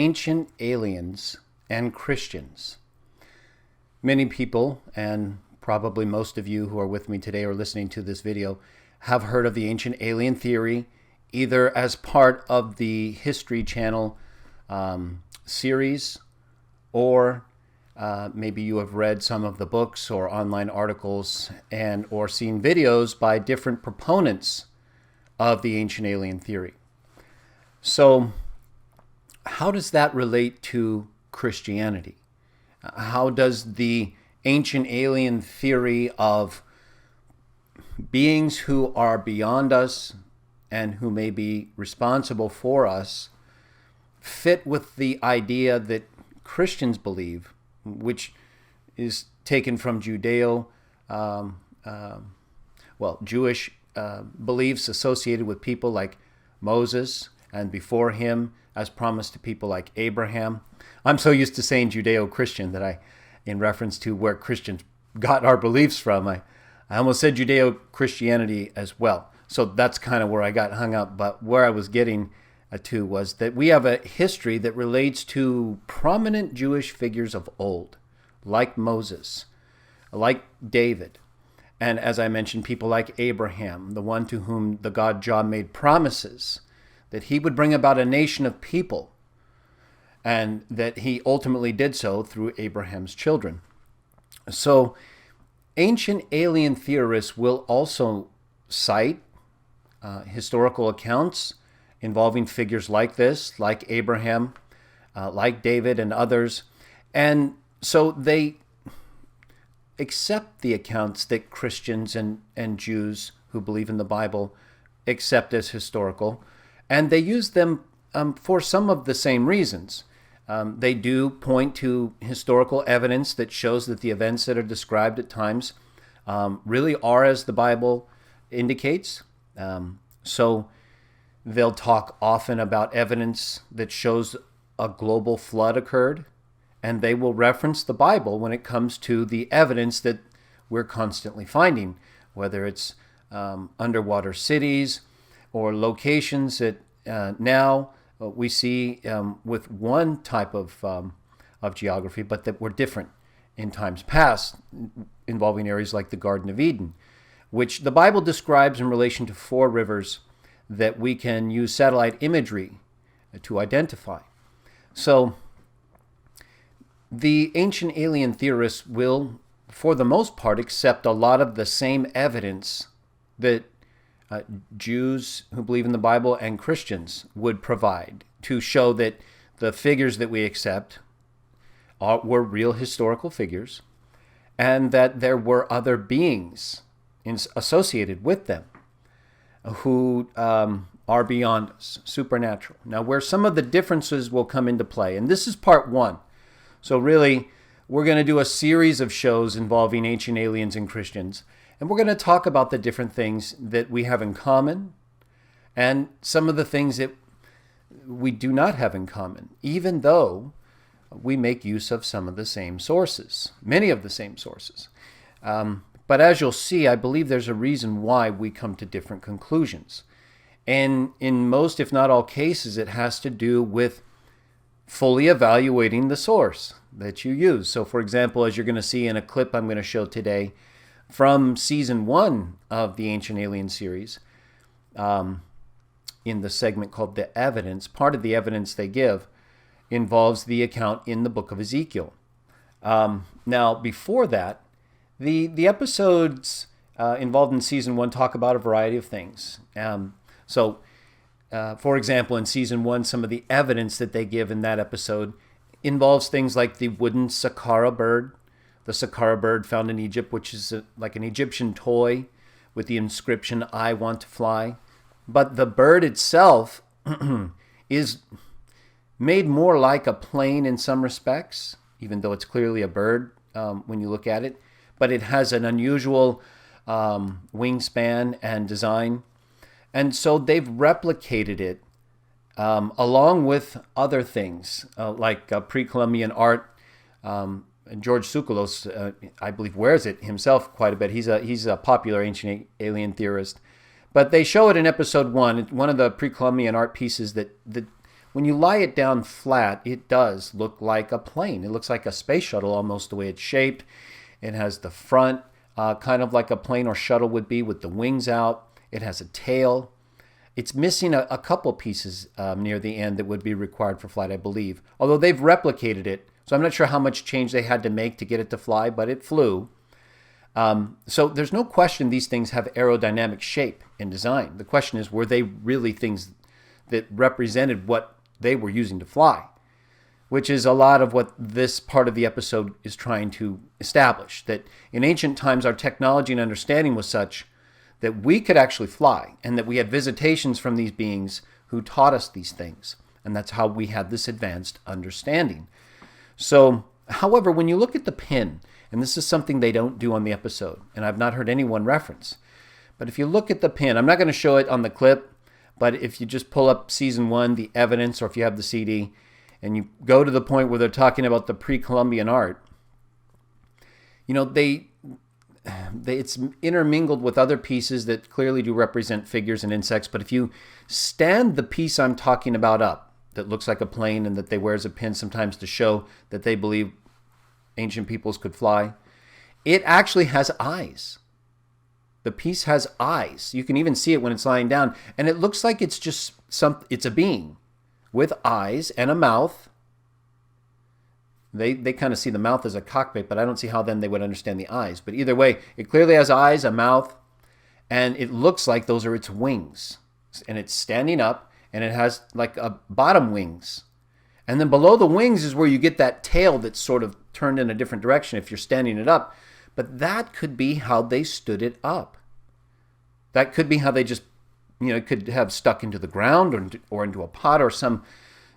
Ancient aliens and Christians. Many people, and probably most of you who are with me today or listening to this video, have heard of the ancient alien theory, either as part of the History Channel series, or maybe you have read some of the books or online articles and or seen videos by different proponents of the ancient alien theory. So how does that relate to Christianity? How does the ancient alien theory of beings who are beyond us and who may be responsible for us fit with the idea that Christians believe, which is taken from Jewish beliefs associated with people like Moses, and before him, as promised to people like Abraham. I'm so used to saying Judeo-Christian that in reference to where Christians got our beliefs from, I almost said Judeo-Christianity as well. So that's kind of where I got hung up. But where I was getting to was that we have a history that relates to prominent Jewish figures of old, like Moses, like David, and as I mentioned, people like Abraham, the one to whom the God Jah made promises that he would bring about a nation of people, and that he ultimately did so through Abraham's children. So ancient alien theorists will also cite historical accounts involving figures like this, like Abraham, like David and others. And so they accept the accounts that Christians and Jews who believe in the Bible accept as historical, and they use them for some of the same reasons. They do point to historical evidence that shows that the events that are described at times really are as the Bible indicates. So they'll talk often about evidence that shows a global flood occurred, and they will reference the Bible when it comes to the evidence that we're constantly finding, whether it's underwater cities or locations that now we see with one type of geography, but that were different in times past, involving areas like the Garden of Eden, which the Bible describes in relation to 4 rivers that we can use satellite imagery to identify. So the ancient alien theorists will, for the most part, accept a lot of the same evidence that Jews who believe in the Bible and Christians would provide to show that the figures that we accept were real historical figures, and that there were other beings associated with them who are beyond us, supernatural. Now, where some of the differences will come into play, and this is part 1. So really, we're going to do a series of shows involving ancient aliens and Christians, and we're going to talk about the different things that we have in common and some of the things that we do not have in common, even though we make use of some of the same sources, many of the same sources. But as you'll see, I believe there's a reason why we come to different conclusions. And in most, if not all cases, it has to do with fully evaluating the source that you use. So for example, as you're going to see in a clip I'm going to show today from season 1 of the Ancient Alien series, in the segment called The Evidence, part of the evidence they give involves the account in the book of Ezekiel. Now, before that, the episodes involved in season 1 talk about a variety of things. For example, in season 1, some of the evidence that they give in that episode involves things like the wooden Saqqara bird, the Saqqara bird found in Egypt, which is like an Egyptian toy with the inscription, "I want to fly." But the bird itself is made more like a plane in some respects, even though it's clearly a bird when you look at it. But it has an unusual wingspan and design. And so they've replicated it along with other things like pre-Columbian art. George Tsoukalos, I believe, wears it himself quite a bit. He's a popular ancient alien theorist. But they show it in episode 1. One of the pre-Columbian art pieces that when you lie it down flat, it does look like a plane. It looks like a space shuttle almost the way it's shaped. It has the front kind of like a plane or shuttle would be with the wings out. It has a tail. It's missing a couple pieces near the end that would be required for flight, I believe. Although they've replicated it, so I'm not sure how much change they had to make to get it to fly, but it flew. So there's no question these things have aerodynamic shape and design. The question is, were they really things that represented what they were using to fly? Which is a lot of what this part of the episode is trying to establish. That in ancient times, our technology and understanding was such that we could actually fly, and that we had visitations from these beings who taught us these things. And that's how we had this advanced understanding. So, however, when you look at the pin, and this is something they don't do on the episode, and I've not heard anyone reference, but if you look at the pin, I'm not going to show it on the clip, but if you just pull up season 1, the evidence, or if you have the CD, and you go to the point where they're talking about the pre-Columbian art, you know, it's intermingled with other pieces that clearly do represent figures and insects. But if you stand the piece I'm talking about up, that looks like a plane and that they wear as a pin sometimes to show that they believe ancient peoples could fly, it actually has eyes. The piece has eyes. You can even see it when it's lying down. And it looks like it's just it's a being with eyes and a mouth. They kind of see the mouth as a cockpit, but I don't see how then they would understand the eyes. But either way, it clearly has eyes, a mouth, and it looks like those are its wings. And it's standing up, and it has like a bottom wings. And then below the wings is where you get that tail that's sort of turned in a different direction if you're standing it up. But that could be how they stood it up. That could be how they just, it could have stuck into the ground or into a pot or some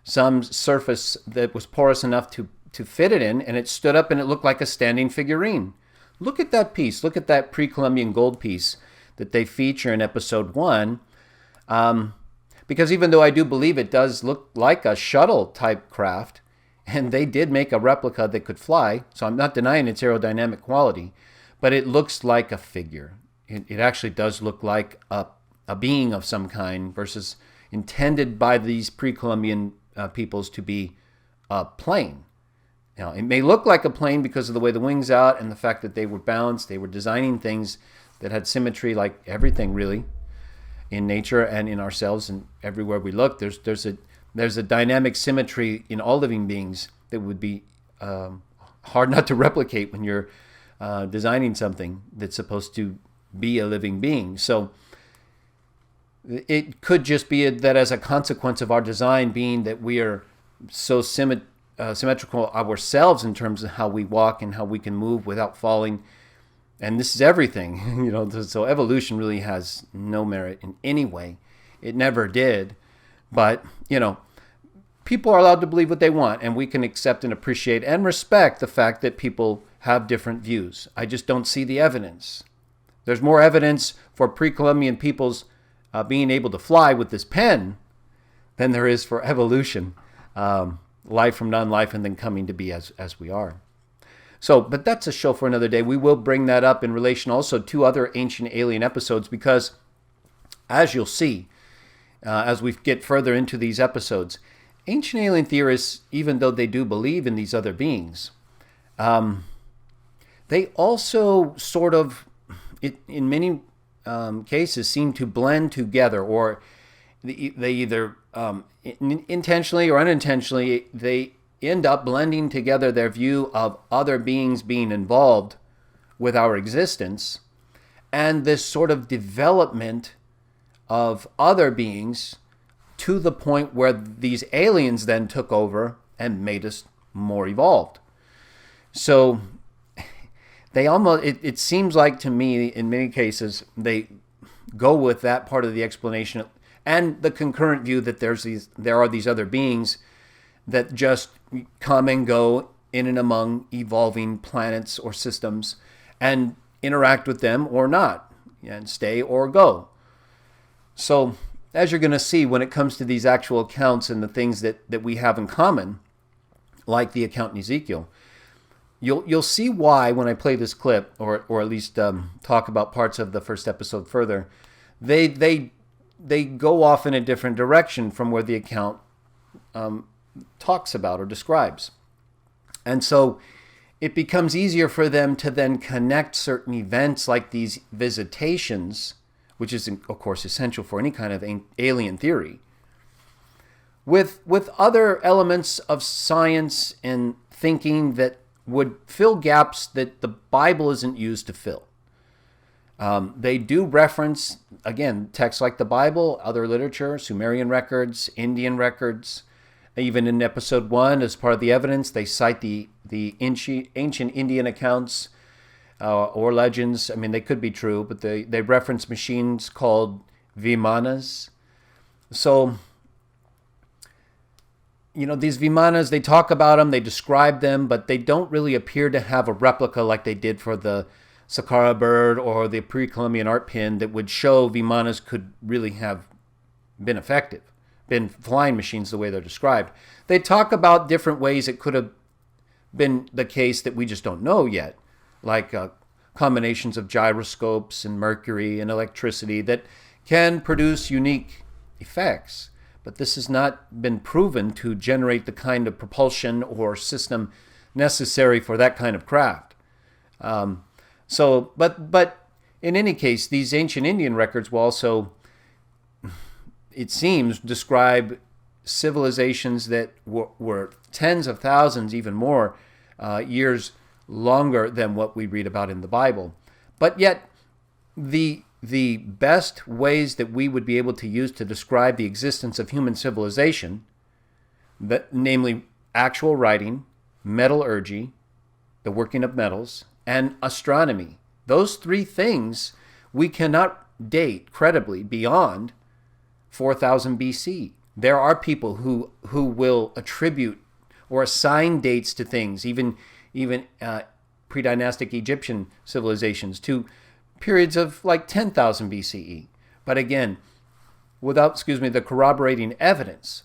surface that was porous enough to fit it in, and it stood up and it looked like a standing figurine. Look at that piece. Look at that pre-Columbian gold piece that they feature in episode 1. Because even though I do believe it does look like a shuttle type craft, and they did make a replica that could fly, so I'm not denying its aerodynamic quality, but it looks like a figure. It actually does look like a being of some kind versus intended by these pre-Columbian peoples to be a plane. Now, it may look like a plane because of the way the wings out and the fact that they were balanced. They were designing things that had symmetry, like everything really in nature and in ourselves, and everywhere we look, there's a dynamic symmetry in all living beings that would be hard not to replicate when you're designing something that's supposed to be a living being. So it could just be that as a consequence of our design being that we are so symmetrical ourselves in terms of how we walk and how we can move without falling. And this is everything, so evolution really has no merit in any way. It never did. But, people are allowed to believe what they want, and we can accept and appreciate and respect the fact that people have different views. I just don't see the evidence. There's more evidence for pre-Columbian peoples being able to fly with this pen than there is for evolution. Life from non-life and then coming to be as we are. So, but that's a show for another day. We will bring that up in relation also to other Ancient Alien episodes because, as you'll see, as we get further into these episodes, Ancient Alien theorists, even though they do believe in these other beings, they also sort of, in many cases, seem to blend together, or they either intentionally or unintentionally, they end up blending together their view of other beings being involved with our existence and this sort of development of other beings to the point where these aliens then took over and made us more evolved. So they almost, it seems like to me, in many cases, they go with that part of the explanation and the concurrent view that there are these other beings that just come and go in and among evolving planets or systems and interact with them or not, and stay or go. So, as you're going to see when it comes to these actual accounts and the things that we have in common, like the account in Ezekiel, you'll see why when I play this clip, or at least talk about parts of the first episode further, they go off in a different direction from where the account talks about or describes. And so it becomes easier for them to then connect certain events like these visitations, which is, of course, essential for any kind of alien theory, with other elements of science and thinking that would fill gaps that the Bible isn't used to fill. They do reference, again, texts like the Bible, other literature, Sumerian records, Indian records. Even in episode 1, as part of the evidence, they cite the ancient Indian accounts or legends. I mean, they could be true, but they reference machines called vimanas. So, these vimanas, they talk about them, they describe them, but they don't really appear to have a replica like they did for the Saqqara bird or the pre-Columbian art pin that would show vimanas could really have been effective, been flying machines the way they're described. They talk about different ways it could have been the case that we just don't know yet, like combinations of gyroscopes and mercury and electricity that can produce unique effects. But this has not been proven to generate the kind of propulsion or system necessary for that kind of craft. But in any case, these ancient Indian records will also, it seems, describe civilizations that were tens of thousands, even more, years longer than what we read about in the Bible. But yet, the best ways that we would be able to use to describe the existence of human civilization, namely actual writing, metallurgy, the working of metals, and astronomy. Those three things we cannot date credibly beyond 4000 BC. There are people who will attribute or assign dates to things, even pre-dynastic Egyptian civilizations, to periods of like 10,000 BCE. But again, without, the corroborating evidence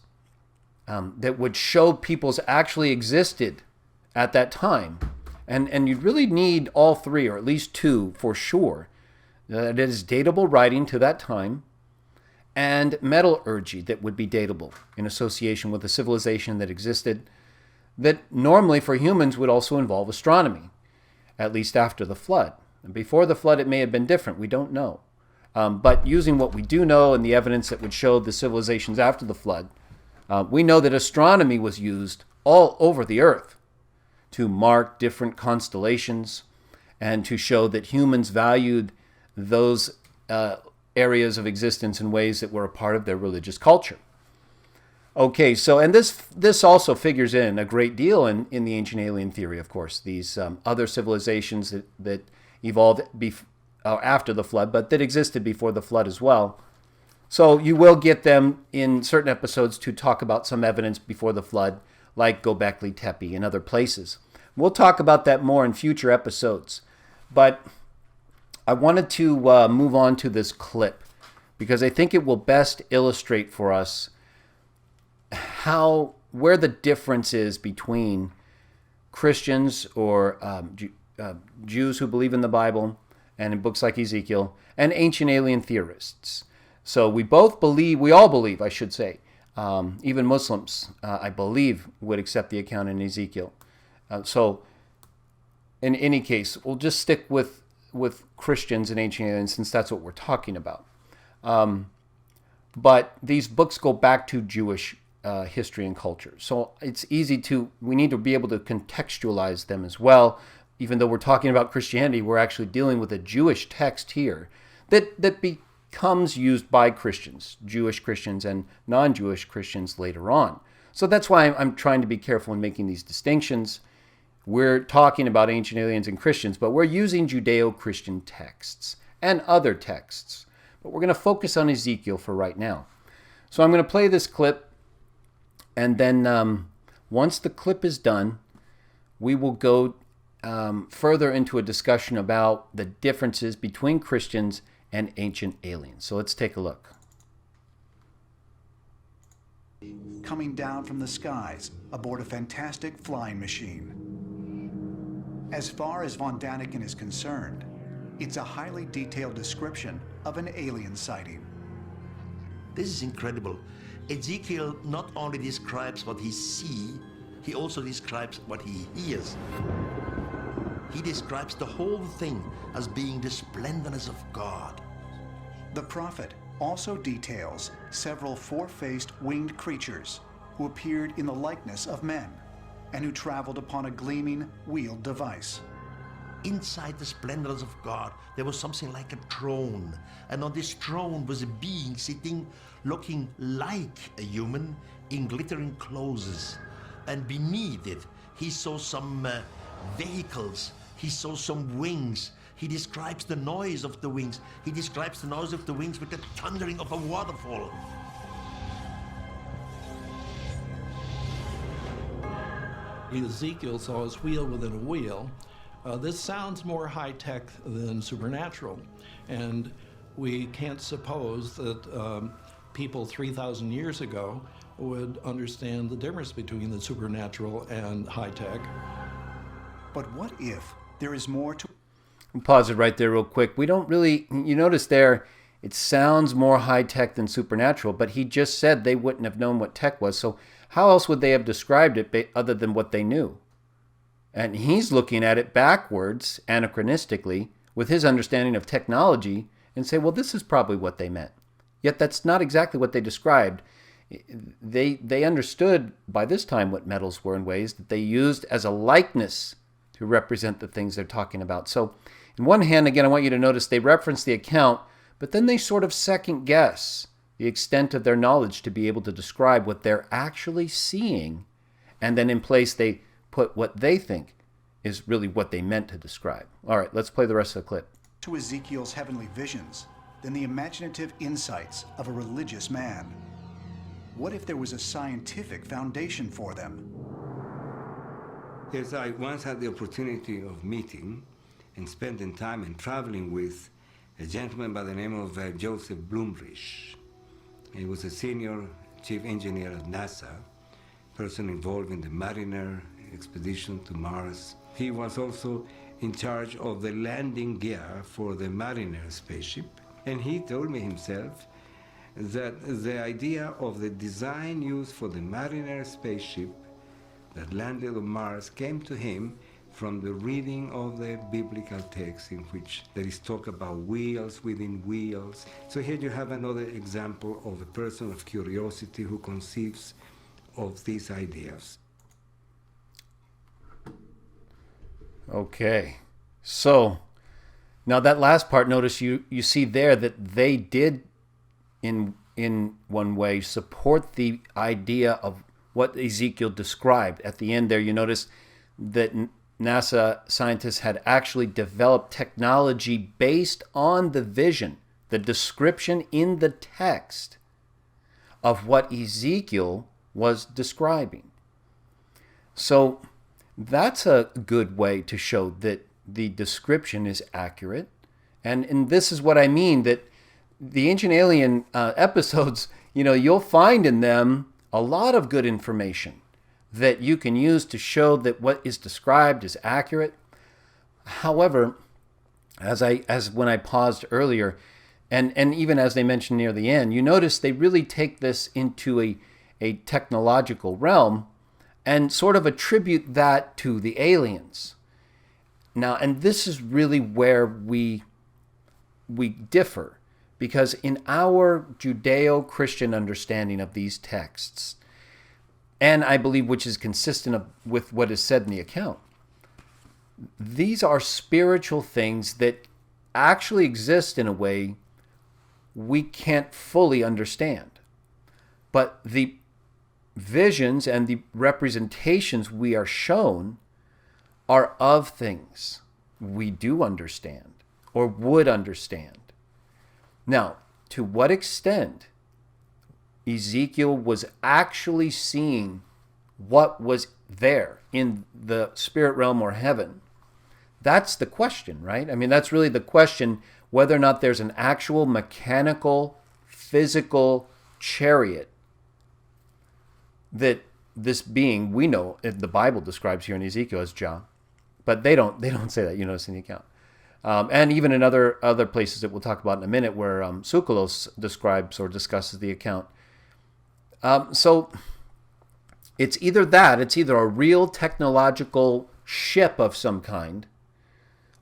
that would show peoples actually existed at that time. And you'd really need all three, or at least two for sure. That is datable writing to that time, and metallurgy that would be datable in association with a civilization that existed, that normally for humans would also involve astronomy, at least after the flood. And before the flood, it may have been different. We don't know. But using what we do know and the evidence that would show the civilizations after the flood, we know that astronomy was used all over the earth to mark different constellations and to show that humans valued those areas of existence in ways that were a part of their religious culture. Okay, so, and this also figures in a great deal in the ancient alien theory, of course, these other civilizations that evolved after the flood, but that existed before the flood as well. So you will get them in certain episodes to talk about some evidence before the flood, like Göbekli Tepe and other places. We'll talk about that more in future episodes. But I wanted to move on to this clip because I think it will best illustrate for us where the difference is between Christians or Jews who believe in the Bible and in books like Ezekiel, and ancient alien theorists. So we all believe, I should say, even Muslims, I believe, would accept the account in Ezekiel. So in any case, we'll just stick with Christians and ancient aliens since that's what we're talking about. But these books go back to Jewish history and culture. So it's we need to be able to contextualize them as well. Even though we're talking about Christianity, we're actually dealing with a Jewish text here that becomes used by Christians, Jewish Christians and non-Jewish Christians later on. So that's why I'm trying to be careful in making these distinctions. We're talking about ancient aliens and Christians, but we're using Judeo-Christian texts and other texts. But we're going to focus on Ezekiel for right now. So I'm going to play this clip, and then once the clip is done, we will go further into a discussion about the differences between Christians and ancient aliens. So let's take a look. Coming down from the skies aboard a fantastic flying machine. As far as von Daniken is concerned, it's a highly detailed description of an alien sighting. This is incredible. Ezekiel not only describes what he sees, he also describes what he hears. He describes the whole thing as being the splendorness of God. The prophet also details several four-faced winged creatures who appeared in the likeness of men and who traveled upon a gleaming wheeled device. Inside the splendors of God, there was something like a throne. And on this throne was a being sitting, looking like a human, in glittering clothes. And beneath it, he saw some vehicles. He saw some wings. He describes the noise of the wings. He describes the noise of the wings with the thundering of a waterfall. Ezekiel saw his wheel within a wheel. This sounds more high-tech than supernatural, and we can't suppose that people 3,000 years ago would understand the difference between the supernatural and high-tech. But what if there is more to... Pause it right there real quick. We don't really, you notice there, it sounds more high-tech than supernatural, but he just said they wouldn't have known what tech was, so how else would they have described it other than what they knew? And he's looking at it backwards, anachronistically, with his understanding of technology, and say, well, this is probably what they meant. Yet that's not exactly what they described. They understood by this time what metals were in ways that they used as a likeness to represent the things they're talking about. So, in one hand, again, I want you to notice they reference the account, but then they sort of second guess the extent of their knowledge to be able to describe what they're actually seeing, and then in place they put what they think is really what they meant to describe. All right, let's play the rest of the clip. to Ezekiel's heavenly visions than the imaginative insights of a religious man? What if there was a scientific foundation for them? Yes, I once had the opportunity of meeting and spending time and traveling with a gentleman by the name of Joseph Blumrich. He was a senior chief engineer at NASA, person involved in the Mariner expedition to Mars. He was also in charge of the landing gear for the Mariner spaceship. And he told me himself that the idea of the design used for the Mariner spaceship that landed on Mars came to him from the reading of the biblical text in which there is talk about wheels within wheels. So here you have another example of a person of curiosity who conceives of these ideas. Okay, so now that last part, notice you see there that they did in one way support the idea of what Ezekiel described. At the end there, you notice that NASA scientists had actually developed technology based on the vision, the description in the text of what Ezekiel was describing. So that's a good way to show that the description is accurate. And this is what I mean, that the Ancient Alien episodes, you'll find in them a lot of good information that you can use to show that what is described is accurate. However, as when I paused earlier, and even as they mentioned near the end, you notice they really take this into a technological realm and sort of attribute that to the aliens. Now, and this is really where we differ, because in our Judeo-Christian understanding of these texts, and I believe which is consistent with what is said in the account, these are spiritual things that actually exist in a way we can't fully understand. But the visions and the representations we are shown are of things we do understand or would understand. Now, to what extent Ezekiel was actually seeing what was there in the spirit realm or heaven, that's the question, right? I mean, that's really the question, whether or not there's an actual mechanical, physical chariot that this being, we know the Bible describes here in Ezekiel as Jah, but they don't say that, you notice in the account. And even in other places that we'll talk about in a minute where Tsoukalos describes or discusses the account, So it's either that, it's either a real technological ship of some kind,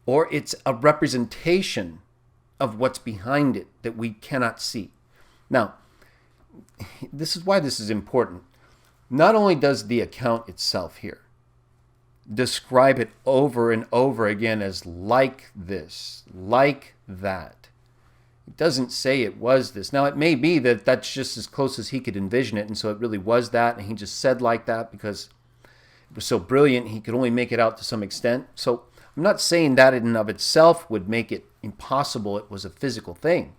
or it's a representation of what's behind it that we cannot see. Now, this is why this is important. Not only does the account itself here describe it over and over again as like this, like that. It doesn't say it was this. Now, it may be that that's just as close as he could envision it, and so it really was that, and he just said like that because it was so brilliant, he could only make it out to some extent. So I'm not saying that in and of itself would make it impossible it was a physical thing.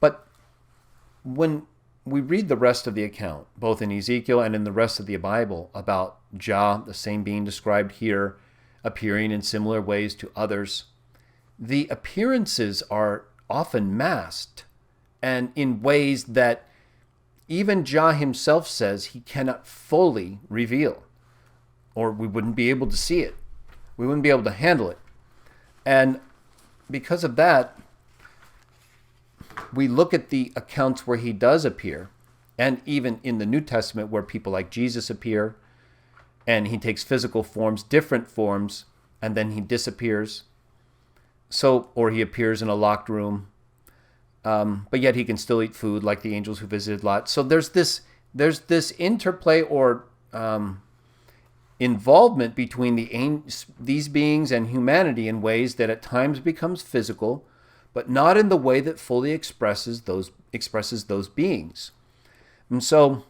But when we read the rest of the account, both in Ezekiel and in the rest of the Bible, about Jah, the same being described here, appearing in similar ways to others, the appearances are often masked and in ways that even Jah himself says he cannot fully reveal, or we wouldn't be able to see it. We wouldn't be able to handle it. And because of that, we look at the accounts where he does appear, and even in the New Testament where people like Jesus appear, and he takes physical forms, different forms, and then he disappears. So, or he appears in a locked room, but yet he can still eat food like the angels who visited Lot. So there's this interplay or involvement between these beings and humanity in ways that at times becomes physical, but not in the way that fully expresses those beings. And so,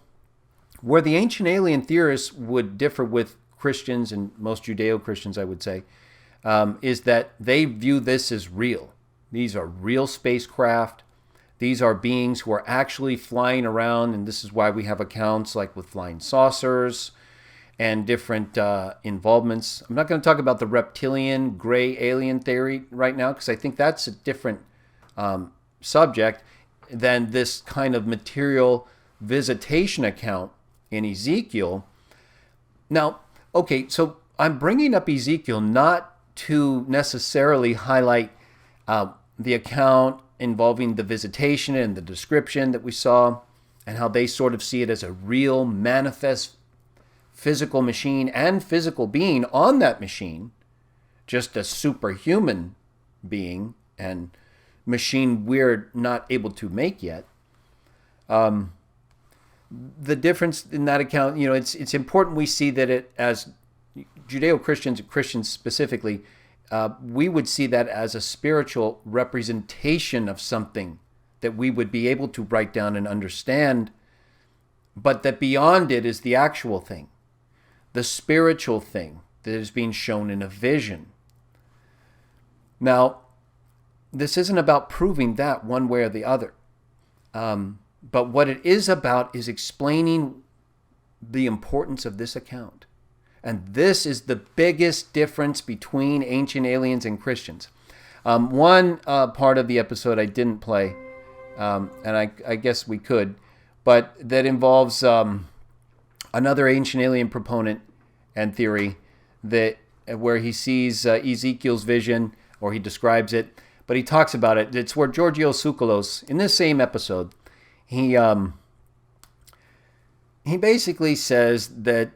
where the ancient alien theorists would differ with Christians and most Judeo-Christians, I would say, is that they view this as real. These are real spacecraft. These are beings who are actually flying around, and this is why we have accounts like with flying saucers and different involvements. I'm not going to talk about the reptilian gray alien theory right now because I think that's a different subject than this kind of material visitation account in Ezekiel. Now, okay, so I'm bringing up Ezekiel not to necessarily highlight the account involving the visitation and the description that we saw and how they sort of see it as a real manifest physical machine and physical being on that machine, just a superhuman being and machine we're not able to make yet. The difference in that account, it's important we see that it, as Judeo-Christians and Christians specifically, we would see that as a spiritual representation of something that we would be able to write down and understand, but that beyond it is the actual thing, the spiritual thing that is being shown in a vision. Now, this isn't about proving that one way or the other. But what it is about is explaining the importance of this account. And this is the biggest difference between ancient aliens and Christians. One part of the episode I didn't play, and I guess we could, but that involves another ancient alien proponent and theory that where he sees Ezekiel's vision, or he describes it, but he talks about it. It's where Georgios Tsoukalos, in this same episode, he basically says that,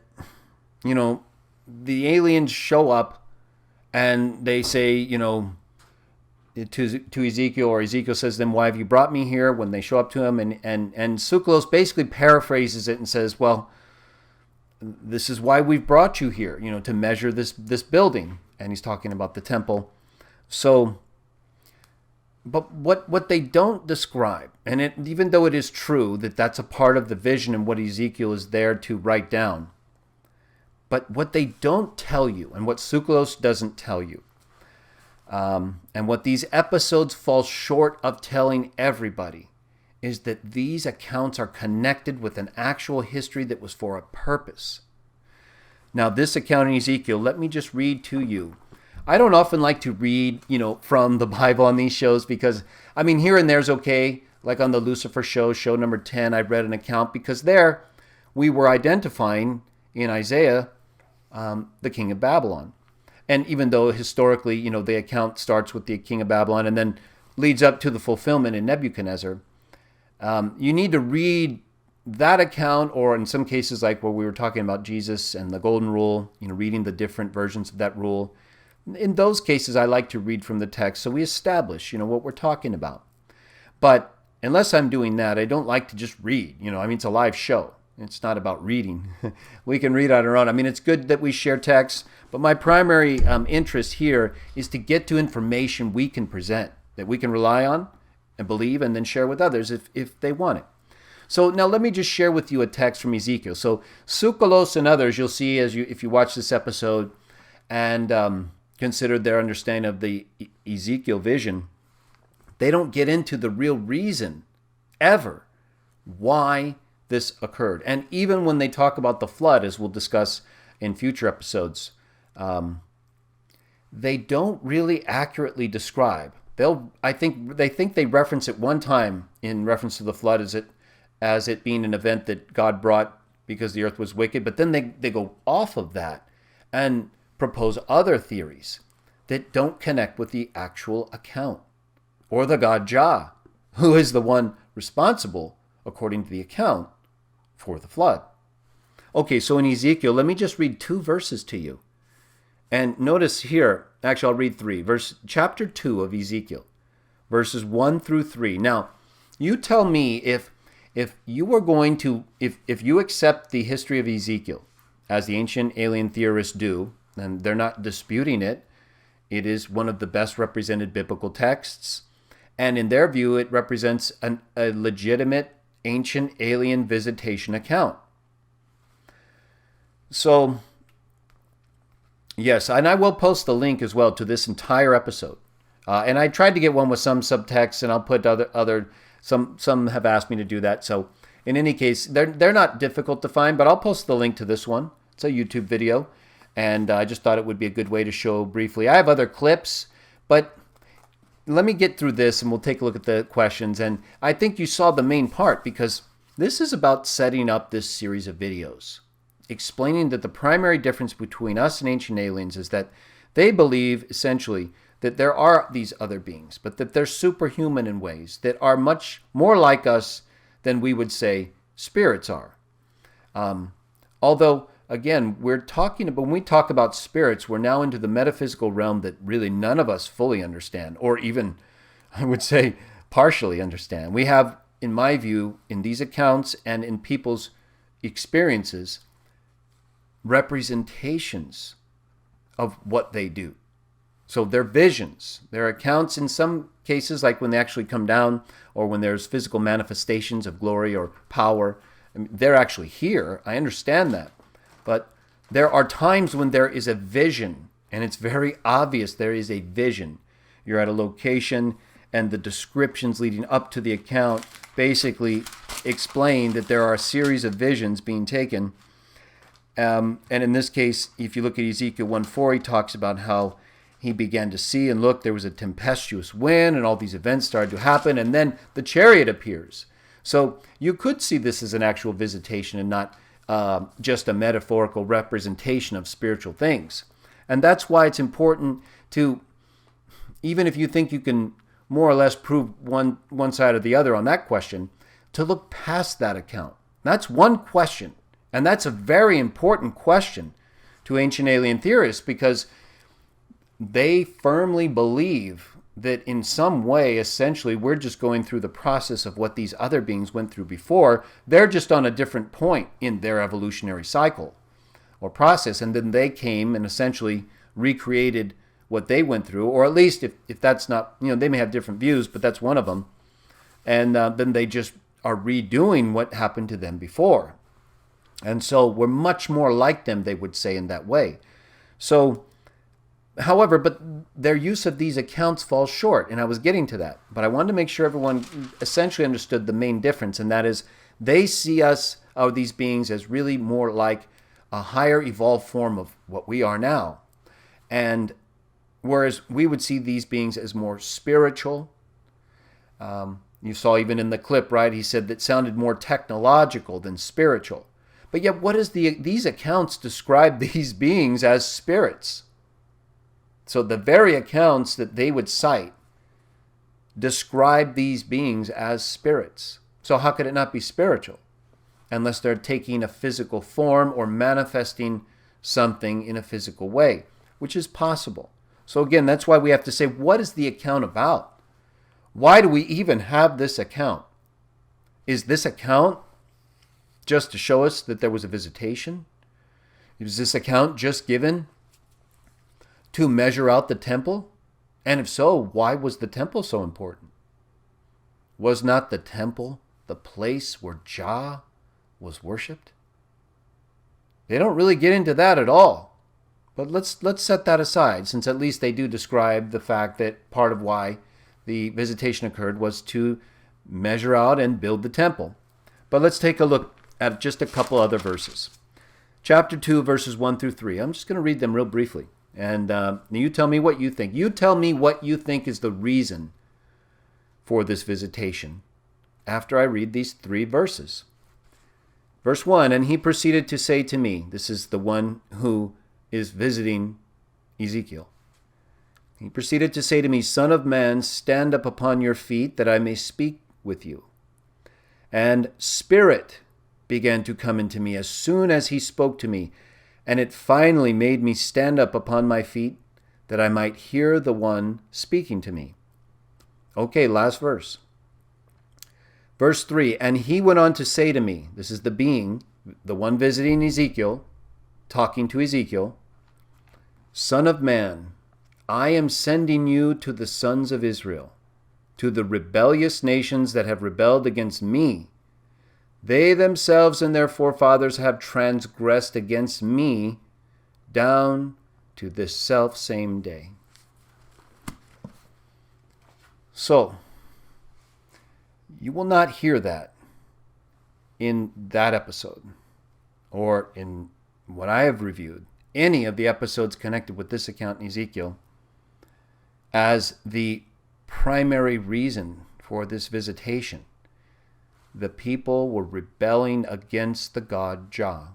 the aliens show up and they say, to Ezekiel, or Ezekiel says to them, "Why have you brought me here?" When they show up to him, and Tsoukalos basically paraphrases it and says, "Well, this is why we've brought you here, to measure this building." And he's talking about the temple. So, but what they don't describe, and even though it is true that that's a part of the vision and what Ezekiel is there to write down, but what they don't tell you, and what Tsoukalos doesn't tell you, and what these episodes fall short of telling everybody, is that these accounts are connected with an actual history that was for a purpose. Now, this account in Ezekiel, let me just read to you. I don't often like to read, from the Bible on these shows because, here and there's okay. Like on the Lucifer show number 10, I read an account because there we were identifying in Isaiah the king of Babylon. And even though historically, the account starts with the king of Babylon and then leads up to the fulfillment in Nebuchadnezzar, you need to read that account, or in some cases like where we were talking about Jesus and the golden rule, reading the different versions of that rule, in those cases I like to read from the text so we establish, what we're talking about. But unless I'm doing that, I don't like to just read. It's a live show. It's not about reading. We can read on our own. It's good that we share text, but my primary interest here is to get to information we can present, that we can rely on and believe and then share with others if they want it. So now let me just share with you a text from Ezekiel. So Tsoukalos and others, you'll see if you watch this episode and consider their understanding of the Ezekiel vision, they don't get into the real reason ever why this occurred. And even when they talk about the flood, as we'll discuss in future episodes, they don't really accurately describe. They think they reference it one time in reference to the flood as it being an event that God brought because the earth was wicked, but then they go off of that and propose other theories that don't connect with the actual account or the God Jah, who is the one responsible, according to the account, for the flood. Okay, so in Ezekiel, let me just read 2 verses to you. And notice here, actually I'll read 3. Chapter 2 of Ezekiel, verses 1 through 3. Now, you tell me if you were going to, if you accept the history of Ezekiel, as the ancient alien theorists do, and they're not disputing it, it is one of the best represented biblical texts, and in their view, it represents a legitimate ancient alien visitation account. So, yes, and I will post the link as well to this entire episode. And I tried to get one with some subtext, and I'll put some have asked me to do that. So, in any case, they're not difficult to find, but I'll post the link to this one. It's a YouTube video, and I just thought it would be a good way to show briefly. I have other clips, but let me get through this and we'll take a look at the questions. And I think you saw the main part because this is about setting up this series of videos, explaining that the primary difference between us and ancient aliens is that they believe essentially that there are these other beings, but that they're superhuman in ways that are much more like us than we would say spirits are. Although, again, when we talk about spirits, we're now into the metaphysical realm that really none of us fully understand, or even, I would say, partially understand. We have, in my view, in these accounts and in people's experiences, representations of what they do. So their visions, their accounts in some cases, like when they actually come down or when there's physical manifestations of glory or power, they're actually here. I understand that. But there are times when there is a vision, and it's very obvious there is a vision. You're at a location, and the descriptions leading up to the account basically explain that there are a series of visions being taken. And in this case, if you look at Ezekiel 1:4, he talks about how he began to see and look, there was a tempestuous wind, and all these events started to happen, and then the chariot appears. So you could see this as an actual visitation and not just a metaphorical representation of spiritual things. And that's why it's important to, even if you think you can more or less prove one side or the other on that question, to look past that account. That's one question, and that's a very important question to ancient alien theorists because they firmly believe that in some way, essentially, we're just going through the process of what these other beings went through before. They're just on a different point in their evolutionary cycle or process, and then they came and essentially recreated what they went through, or at least if that's not, they may have different views, but that's one of them. And then they just are redoing what happened to them before. And so we're much more like them, they would say, in that way. So, however, but their use of these accounts falls short, and I was getting to that. But I wanted to make sure everyone essentially understood the main difference, and that is they see us, or these beings, as really more like a higher evolved form of what we are now. And whereas we would see these beings as more spiritual. You saw even in the clip, right? He said that sounded more technological than spiritual. But yet, what does these accounts describe these beings as spirits? So the very accounts that they would cite describe these beings as spirits. So how could it not be spiritual? unless they're taking a physical form or manifesting something in a physical way, which is possible. So again, that's why we have to say, what is the account about? Why do we even have this account? Is this account just to show us that there was a visitation? Is this account just given to measure out the temple? And if so, why was the temple so important? Was not the temple the place where Jah was worshipped? They don't really get into that at all. But let's set that aside, since at least they do describe the fact that part of why the visitation occurred was to measure out and build the temple. But let's take a look at just a couple other verses. Chapter 2, verses 1 through 3. I'm just going to read them real briefly. And you tell me what you think. You tell me what you think is the reason for this visitation after I read these 3 verses. Verse 1, and he proceeded to say to me, this is the one who is visiting Ezekiel. He proceeded to say to me, Son of man, stand up upon your feet that I may speak with you. And spirit began to come into me as soon as he spoke to me, and it finally made me stand up upon my feet that I might hear the one speaking to me. Okay, last verse. Verse 3, and he went on to say to me, this is the being, the one visiting Ezekiel, talking to Ezekiel, Son of man, I am sending you to the sons of Israel, to the rebellious nations that have rebelled against me. They themselves and their forefathers have transgressed against me down to this self-same day. So, you will not hear that in that episode or in what I have reviewed, any of the episodes connected with this account in Ezekiel, as the primary reason for this visitation. The people were rebelling against the God Jah.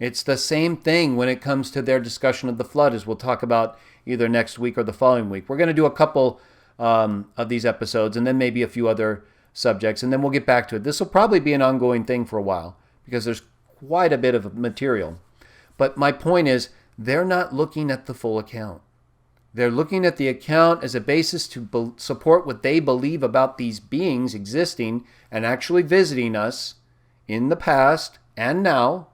It's the same thing when it comes to their discussion of the flood, as we'll talk about either next week or the following week. We're going to do a couple of these episodes and then maybe a few other subjects, and then we'll get back to it. This will probably be an ongoing thing for a while because there's quite a bit of material. But my point is, they're not looking at the full account. They're looking at the account as a basis to support what they believe about these beings existing and actually visiting us in the past and now.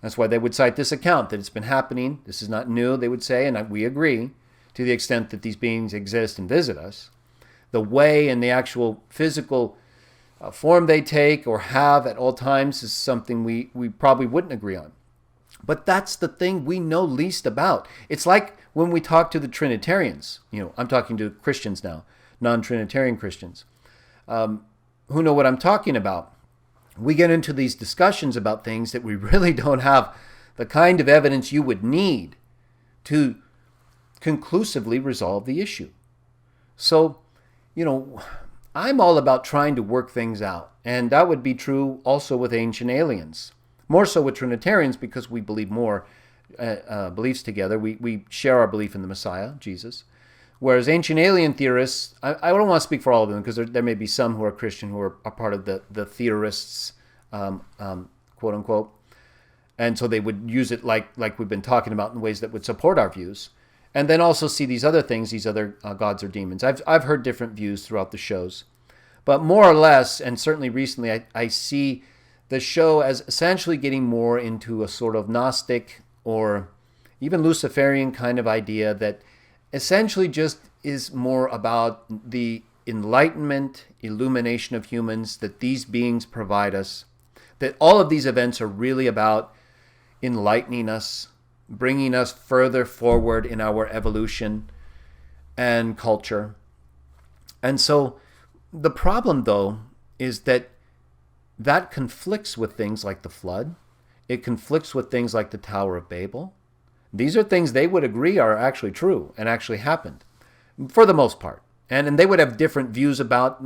That's why they would cite this account, that it's been happening. This is not new, they would say, and we agree to the extent that these beings exist and visit us. The way and the actual physical form they take or have at all times is something we probably wouldn't agree on. But that's the thing we know least about. It's like when we talk to the Trinitarians. I'm talking to Christians now, non-Trinitarian Christians, who know what I'm talking about. We get into these discussions about things that we really don't have the kind of evidence you would need to conclusively resolve the issue. So, I'm all about trying to work things out. And that would be true also with ancient aliens. More so with Trinitarians because we believe more beliefs together. We share our belief in the Messiah, Jesus. Whereas ancient alien theorists, I don't want to speak for all of them because there may be some who are Christian who are a part of the theorists, quote unquote. And so they would use it like we've been talking about in ways that would support our views. And then also see these other things, these other gods or demons. I've heard different views throughout the shows. But more or less, and certainly recently, I see the show as essentially getting more into a sort of Gnostic or even Luciferian kind of idea that essentially just is more about the enlightenment, illumination of humans that these beings provide us. That all of these events are really about enlightening us, bringing us further forward in our evolution and culture. And so the problem, though, is that conflicts with things like the flood. It conflicts with things like the Tower of Babel. These are things they would agree are actually true and actually happened, for the most part. And they would have different views about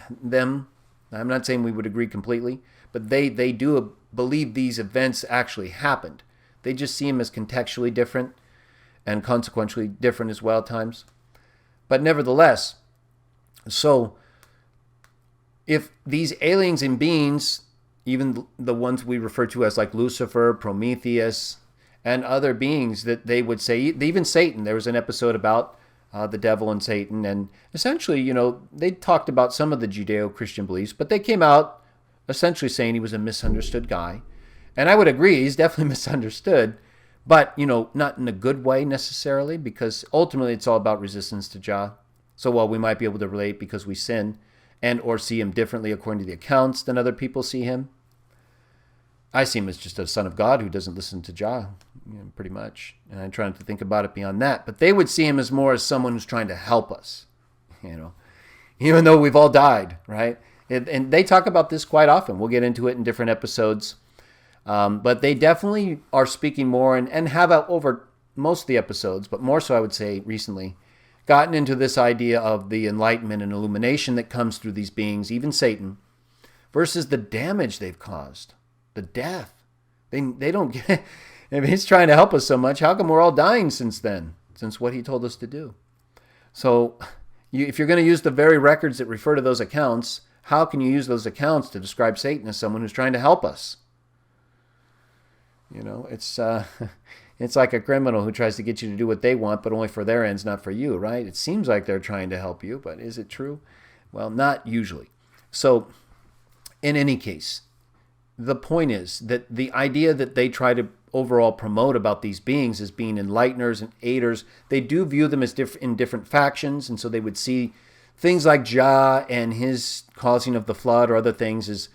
them. I'm not saying we would agree completely, but they do believe these events actually happened. They just see them as contextually different and consequentially different as well at times. But nevertheless, so if these aliens and beings even the ones we refer to as like Lucifer, Prometheus, and other beings that they would say, even Satan. There was an episode about the devil and Satan, and essentially, they talked about some of the Judeo-Christian beliefs, but they came out essentially saying he was a misunderstood guy. And I would agree, he's definitely misunderstood, but, not in a good way necessarily, because ultimately it's all about resistance to Jah. So while we might be able to relate because we sin and or see him differently according to the accounts than other people see him, I see him as just a son of God who doesn't listen to Jah, pretty much. And I'm trying to think about it beyond that. But they would see him as more as someone who's trying to help us, even though we've all died, right? And they talk about this quite often. We'll get into it in different episodes. But they definitely are speaking more and have over most of the episodes, but more so I would say recently, gotten into this idea of the enlightenment and illumination that comes through these beings, even Satan, versus the damage they've caused, the death. They don't get, he's trying to help us so much. How come we're all dying since then, since what he told us to do? So if you're going to use the very records that refer to those accounts, how can you use those accounts to describe Satan as someone who's trying to help us? It's like a criminal who tries to get you to do what they want, but only for their ends, not for you, right? It seems like they're trying to help you, but is it true? Well, not usually. So, in any case, the point is that the idea that they try to overall promote about these beings as being enlighteners and aiders, they do view them as in different factions, and so they would see things like Jah and his causing of the flood or other things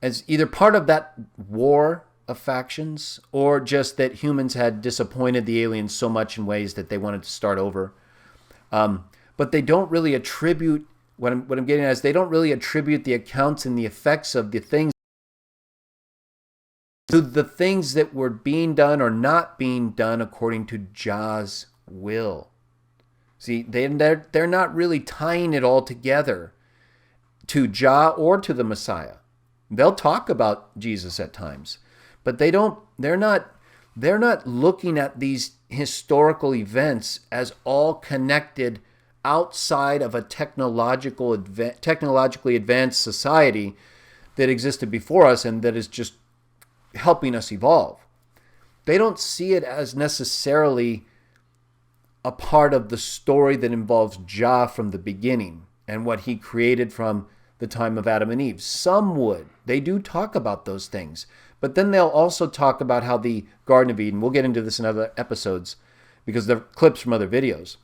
as either part of that war of factions, or just that humans had disappointed the aliens so much in ways that they wanted to start over. But they don't really attribute, what I'm getting at is they don't really attribute the accounts and the effects of the things to the things that were being done or not being done according to Jah's will. See, they're not really tying it all together to Jah or to the Messiah. They'll talk about Jesus at times, but they're not looking at these historical events as all connected outside of a technologically advanced society that existed before us and that is just helping us evolve. They don't see it as necessarily a part of the story that involves Jah from the beginning and what he created from the time of Adam and Eve. Some would. They do talk about those things. But then they'll also talk about how the Garden of Eden, we'll get into this in other episodes because they're clips from other videos,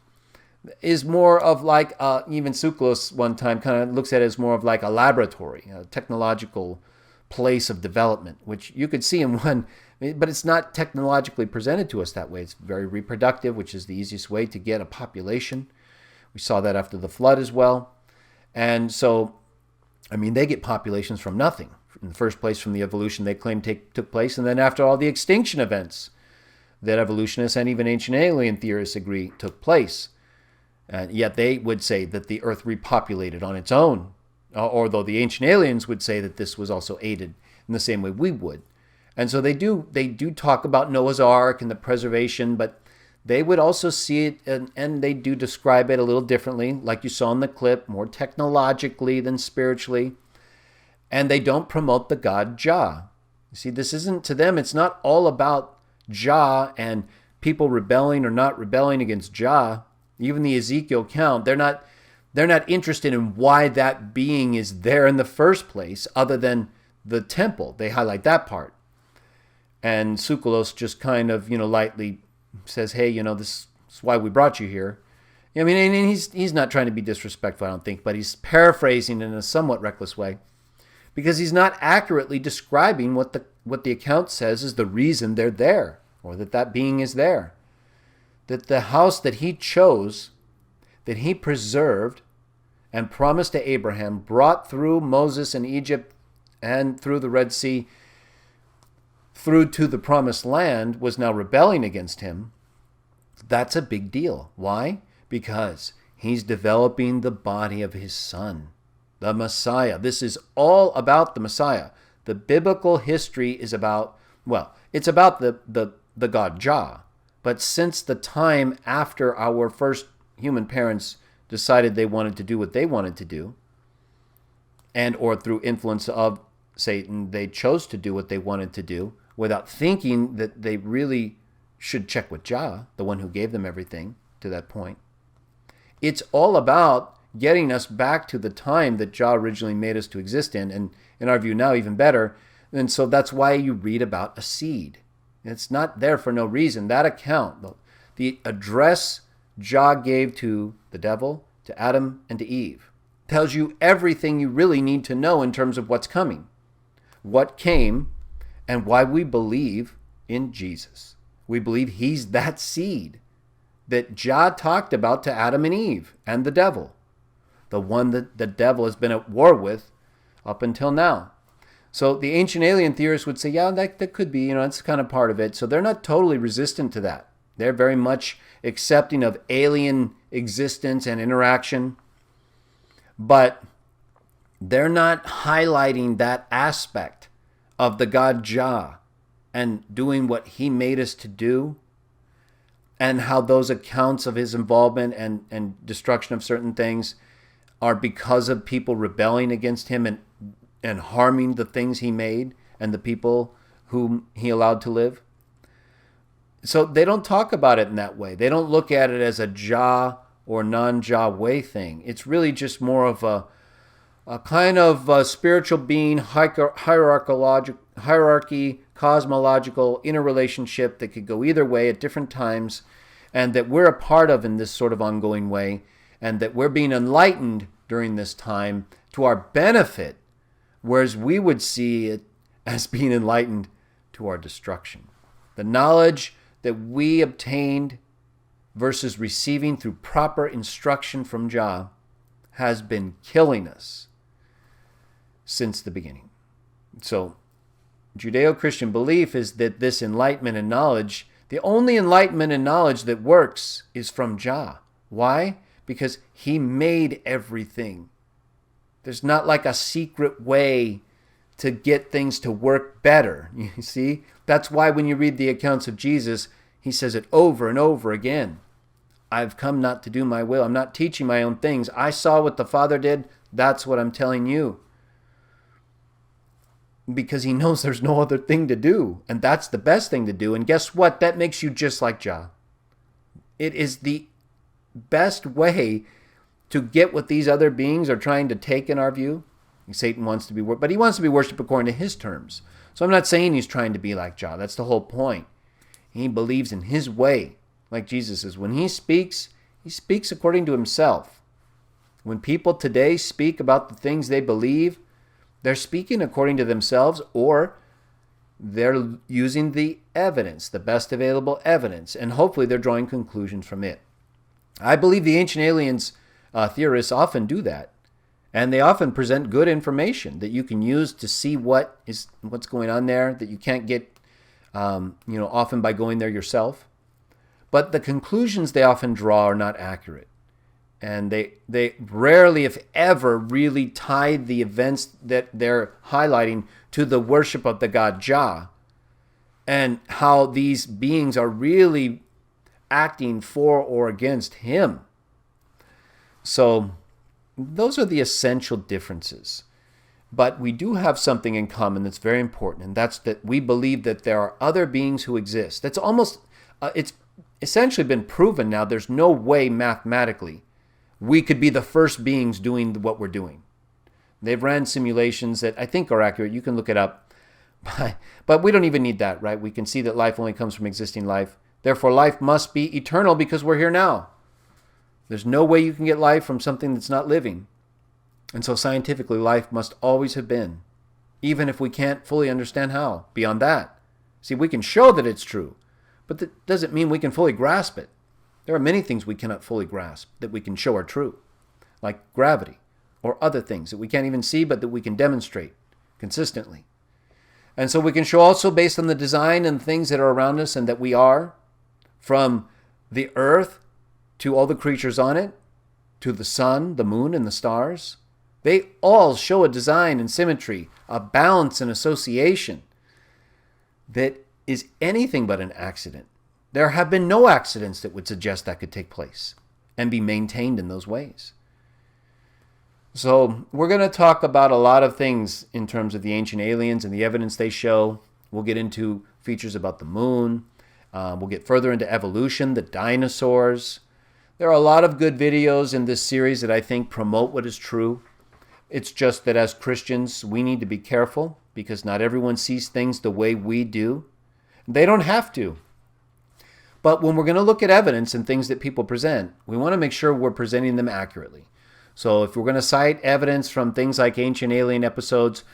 is more of like, even Tsoukalos one time kind of looks at it as more of like a laboratory, a technological place of development, which you could see in one, but it's not technologically presented to us that way. It's very reproductive, which is the easiest way to get a population. We saw that after the flood as well. And so, they get populations from nothing. In the first place, from the evolution they claim took place, and then after all the extinction events that evolutionists and even ancient alien theorists agree took place. And yet they would say that the Earth repopulated on its own, although the ancient aliens would say that this was also aided in the same way we would. And so they do talk about Noah's Ark and the preservation, but they would also see it, and they do describe it a little differently, like you saw in the clip, more technologically than spiritually. And they don't promote the god Jah. You see, this isn't, to them, it's not all about Jah and people rebelling or not rebelling against Jah. Even the Ezekiel account, they're not interested in why that being is there in the first place, other than the temple. They highlight that part. And Tsoukalos just kind of, lightly says, hey, this is why we brought you here. And he's not trying to be disrespectful, I don't think, but he's paraphrasing in a somewhat reckless way, because he's not accurately describing what the account says is the reason they're there, or that being is there. That the house that he chose, that he preserved and promised to Abraham, brought through Moses in Egypt and through the Red Sea, through to the promised land, was now rebelling against him. That's a big deal. Why? Because he's developing the body of his son, the Messiah. This is all about the Messiah. The biblical history is about, it's about the god Jah. But since the time after our first human parents decided they wanted to do what they wanted to do, and or through influence of Satan. They chose to do what they wanted to do without thinking that they really should check with Jah, the one who gave them everything to that point. It's all about getting us back to the time that Jah originally made us to exist in, and in our view now even better. And so that's why you read about a seed. It's not there for no reason. That account, the address Jah gave to the devil, to Adam, and to Eve, tells you everything you really need to know in terms of what's coming, what came, and why we believe in Jesus. We believe he's that seed that Jah talked about to Adam and Eve and the devil, the one that the devil has been at war with up until now. So the ancient alien theorists would say, yeah, that could be, it's kind of part of it. So they're not totally resistant to that. They're very much accepting of alien existence and interaction. But they're not highlighting that aspect of the God Jah and doing what he made us to do, and how those accounts of his involvement and destruction of certain things are because of people rebelling against him and harming the things he made and the people whom he allowed to live. So they don't talk about it in that way. They don't look at it as a Jah or non-Jah way thing. It's really just more of a kind of a spiritual being, hierarchy, cosmological interrelationship that could go either way at different times, and that we're a part of in this sort of ongoing way, and that we're being enlightened during this time to our benefit, whereas we would see it as being enlightened to our destruction. The knowledge that we obtained versus receiving through proper instruction from Jah has been killing us since the beginning. So Judeo-Christian belief is that this enlightenment and knowledge, the only enlightenment and knowledge that works, is from Jah. Why? Because he made everything. There's not like a secret way to get things to work better. You see? That's why when you read the accounts of Jesus, he says it over and over again. I've come not to do my will. I'm not teaching my own things. I saw what the Father did. That's what I'm telling you. Because he knows there's no other thing to do. And that's the best thing to do. And guess what? That makes you just like Jah. It is the best way to get what these other beings are trying to take in our view. Satan wants to be worshipped, but he wants to be worshipped according to his terms. So I'm not saying he's trying to be like Jah. That's the whole point. He believes in his way, like Jesus is. When he speaks according to himself. When people today speak about the things they believe, they're speaking according to themselves, or they're using the evidence, the best available evidence, and hopefully they're drawing conclusions from it. I believe the ancient aliens theorists often do that, and they often present good information that you can use to see what's going on there that you can't get, often by going there yourself. But the conclusions they often draw are not accurate. And they rarely, if ever, really tie the events that they're highlighting to the worship of the God Jah, and how these beings are really acting for or against him. So those are the essential differences. But we do have something in common that's very important, and that's that we believe that there are other beings who exist. That's almost, it's essentially been proven now. There's no way mathematically we could be the first beings doing what we're doing. They've ran simulations that I think are accurate. You can look it up. But we don't even need that, right? We can see that life only comes from existing life. Therefore, life must be eternal because we're here now. There's no way you can get life from something that's not living. And so scientifically, life must always have been, even if we can't fully understand how. Beyond that, see, we can show that it's true, but that doesn't mean we can fully grasp it. There are many things we cannot fully grasp that we can show are true, like gravity or other things that we can't even see but that we can demonstrate consistently. And so we can show also based on the design and things that are around us and that we are, from the earth to all the creatures on it, to the sun, the moon, and the stars. They all show a design and symmetry, a balance and association that is anything but an accident. There have been no accidents that would suggest that could take place and be maintained in those ways. So we're going to talk about a lot of things in terms of the ancient aliens and the evidence they show. We'll get into features about the moon. We'll get further into evolution, the dinosaurs. There are a lot of good videos in this series that I think promote what is true. It's just that as Christians, we need to be careful because not everyone sees things the way we do. They don't have to. But when we're going to look at evidence and things that people present, we want to make sure we're presenting them accurately. So if we're going to cite evidence from things like ancient alien episodes,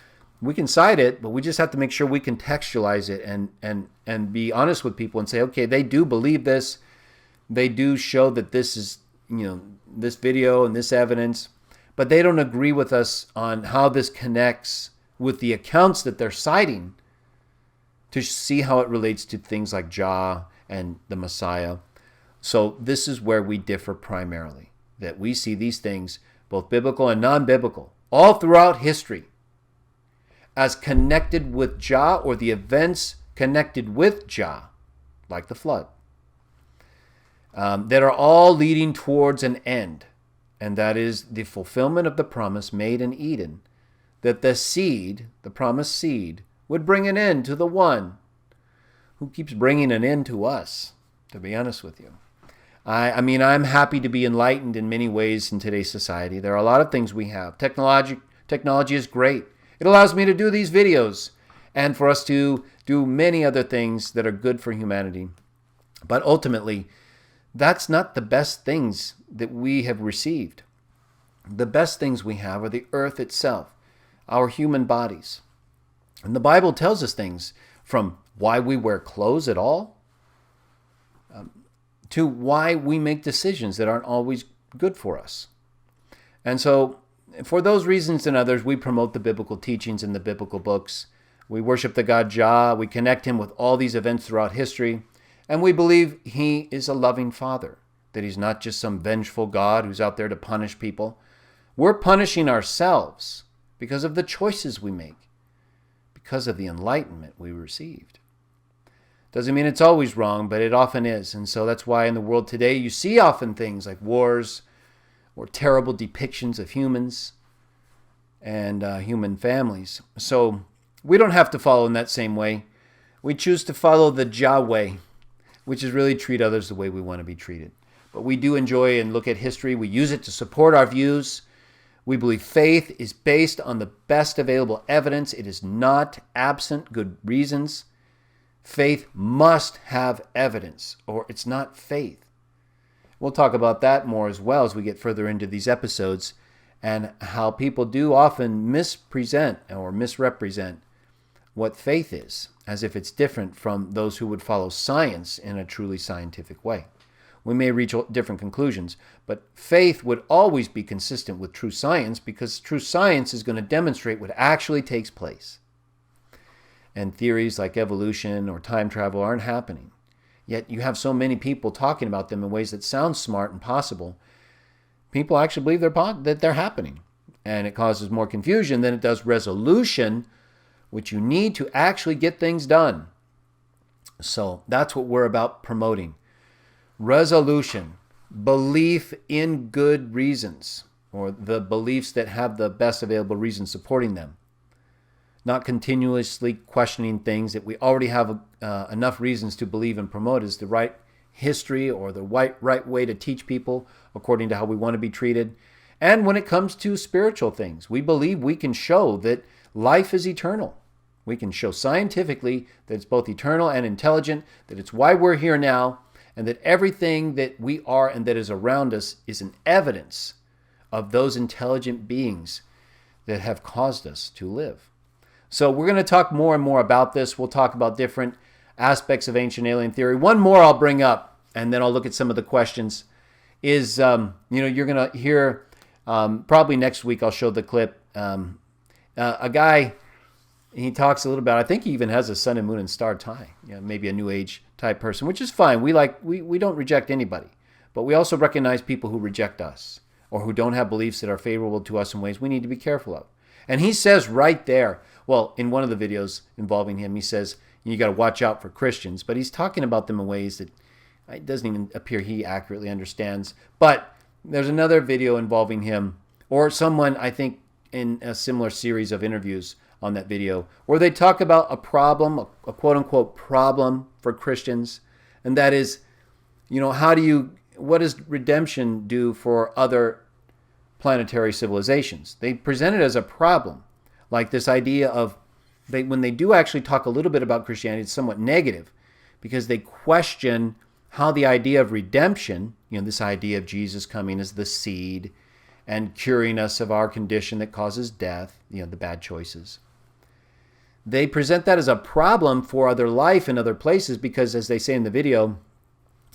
we can cite it, but we just have to make sure we contextualize it and be honest with people and say, okay, they do believe this. They do show that this is, this video and this evidence, but they don't agree with us on how this connects with the accounts that they're citing to see how it relates to things like Jah and the Messiah. So this is where we differ primarily, that we see these things, both biblical and non-biblical, all throughout history, as connected with Jah or the events connected with Jah, like the flood, that are all leading towards an end, and that is the fulfillment of the promise made in Eden, that the seed, the promised seed, would bring an end to the one who keeps bringing an end to us, to be honest with you. I mean, I'm happy to be enlightened in many ways in today's society. There are a lot of things we have. Technology is great. It allows me to do these videos and for us to do many other things that are good for humanity. But ultimately, that's not the best things that we have received. The best things we have are the earth itself, our human bodies. And the Bible tells us things from why we wear clothes at all, to why we make decisions that aren't always good for us. And so, for those reasons and others, we promote the biblical teachings in the biblical books. We worship the God Jah. We connect him with all these events throughout history. And we believe he is a loving father, that he's not just some vengeful God who's out there to punish people. We're punishing ourselves because of the choices we make, because of the enlightenment we received. Doesn't mean it's always wrong, but it often is. And so that's why in the world today you see often things like wars or terrible depictions of humans and human families. So we don't have to follow in that same way. We choose to follow the Jah way, which is really treat others the way we want to be treated. But we do enjoy and look at history. We use it to support our views. We believe faith is based on the best available evidence. It is not absent good reasons. Faith must have evidence, or it's not faith. We'll talk about that more as well as we get further into these episodes and how people do often mispresent or misrepresent what faith is, as if it's different from those who would follow science in a truly scientific way. We may reach different conclusions, but faith would always be consistent with true science because true science is going to demonstrate what actually takes place. And theories like evolution or time travel aren't happening. Yet you have so many people talking about them in ways that sound smart and possible. People actually believe that they're happening. And it causes more confusion than it does resolution, which you need to actually get things done. So that's what we're about promoting. Resolution, belief in good reasons, or the beliefs that have the best available reasons supporting them. Not continuously questioning things that we already have enough reasons to believe and promote as the right history or the right way to teach people according to how we want to be treated. And when it comes to spiritual things, we believe we can show that life is eternal. We can show scientifically that it's both eternal and intelligent, that it's why we're here now, and that everything that we are and that is around us is an evidence of those intelligent beings that have caused us to live. So we're going to talk more and more about this. We'll talk about different aspects of ancient alien theory. One more I'll bring up, and then I'll look at some of the questions, is, you're going to hear, probably next week I'll show the clip, a guy, he talks a little about, I think he even has a sun and moon and star tie, maybe a new age type person, which is fine. We don't reject anybody, but we also recognize people who reject us or who don't have beliefs that are favorable to us in ways we need to be careful of. And he says right there, well, in one of the videos involving him, he says, you got to watch out for Christians, but he's talking about them in ways that it doesn't even appear he accurately understands. But there's another video involving him Or someone, I think, in a similar series of interviews on that video, where they talk about a problem, a quote-unquote problem for Christians, and that is, what does redemption do for other planetary civilizations? They present it as a problem, like this idea of, when they do actually talk a little bit about Christianity, it's somewhat negative, because they question how the idea of redemption, this idea of Jesus coming as the seed and curing us of our condition that causes death, the bad choices. They present that as a problem for other life in other places because, as they say in the video,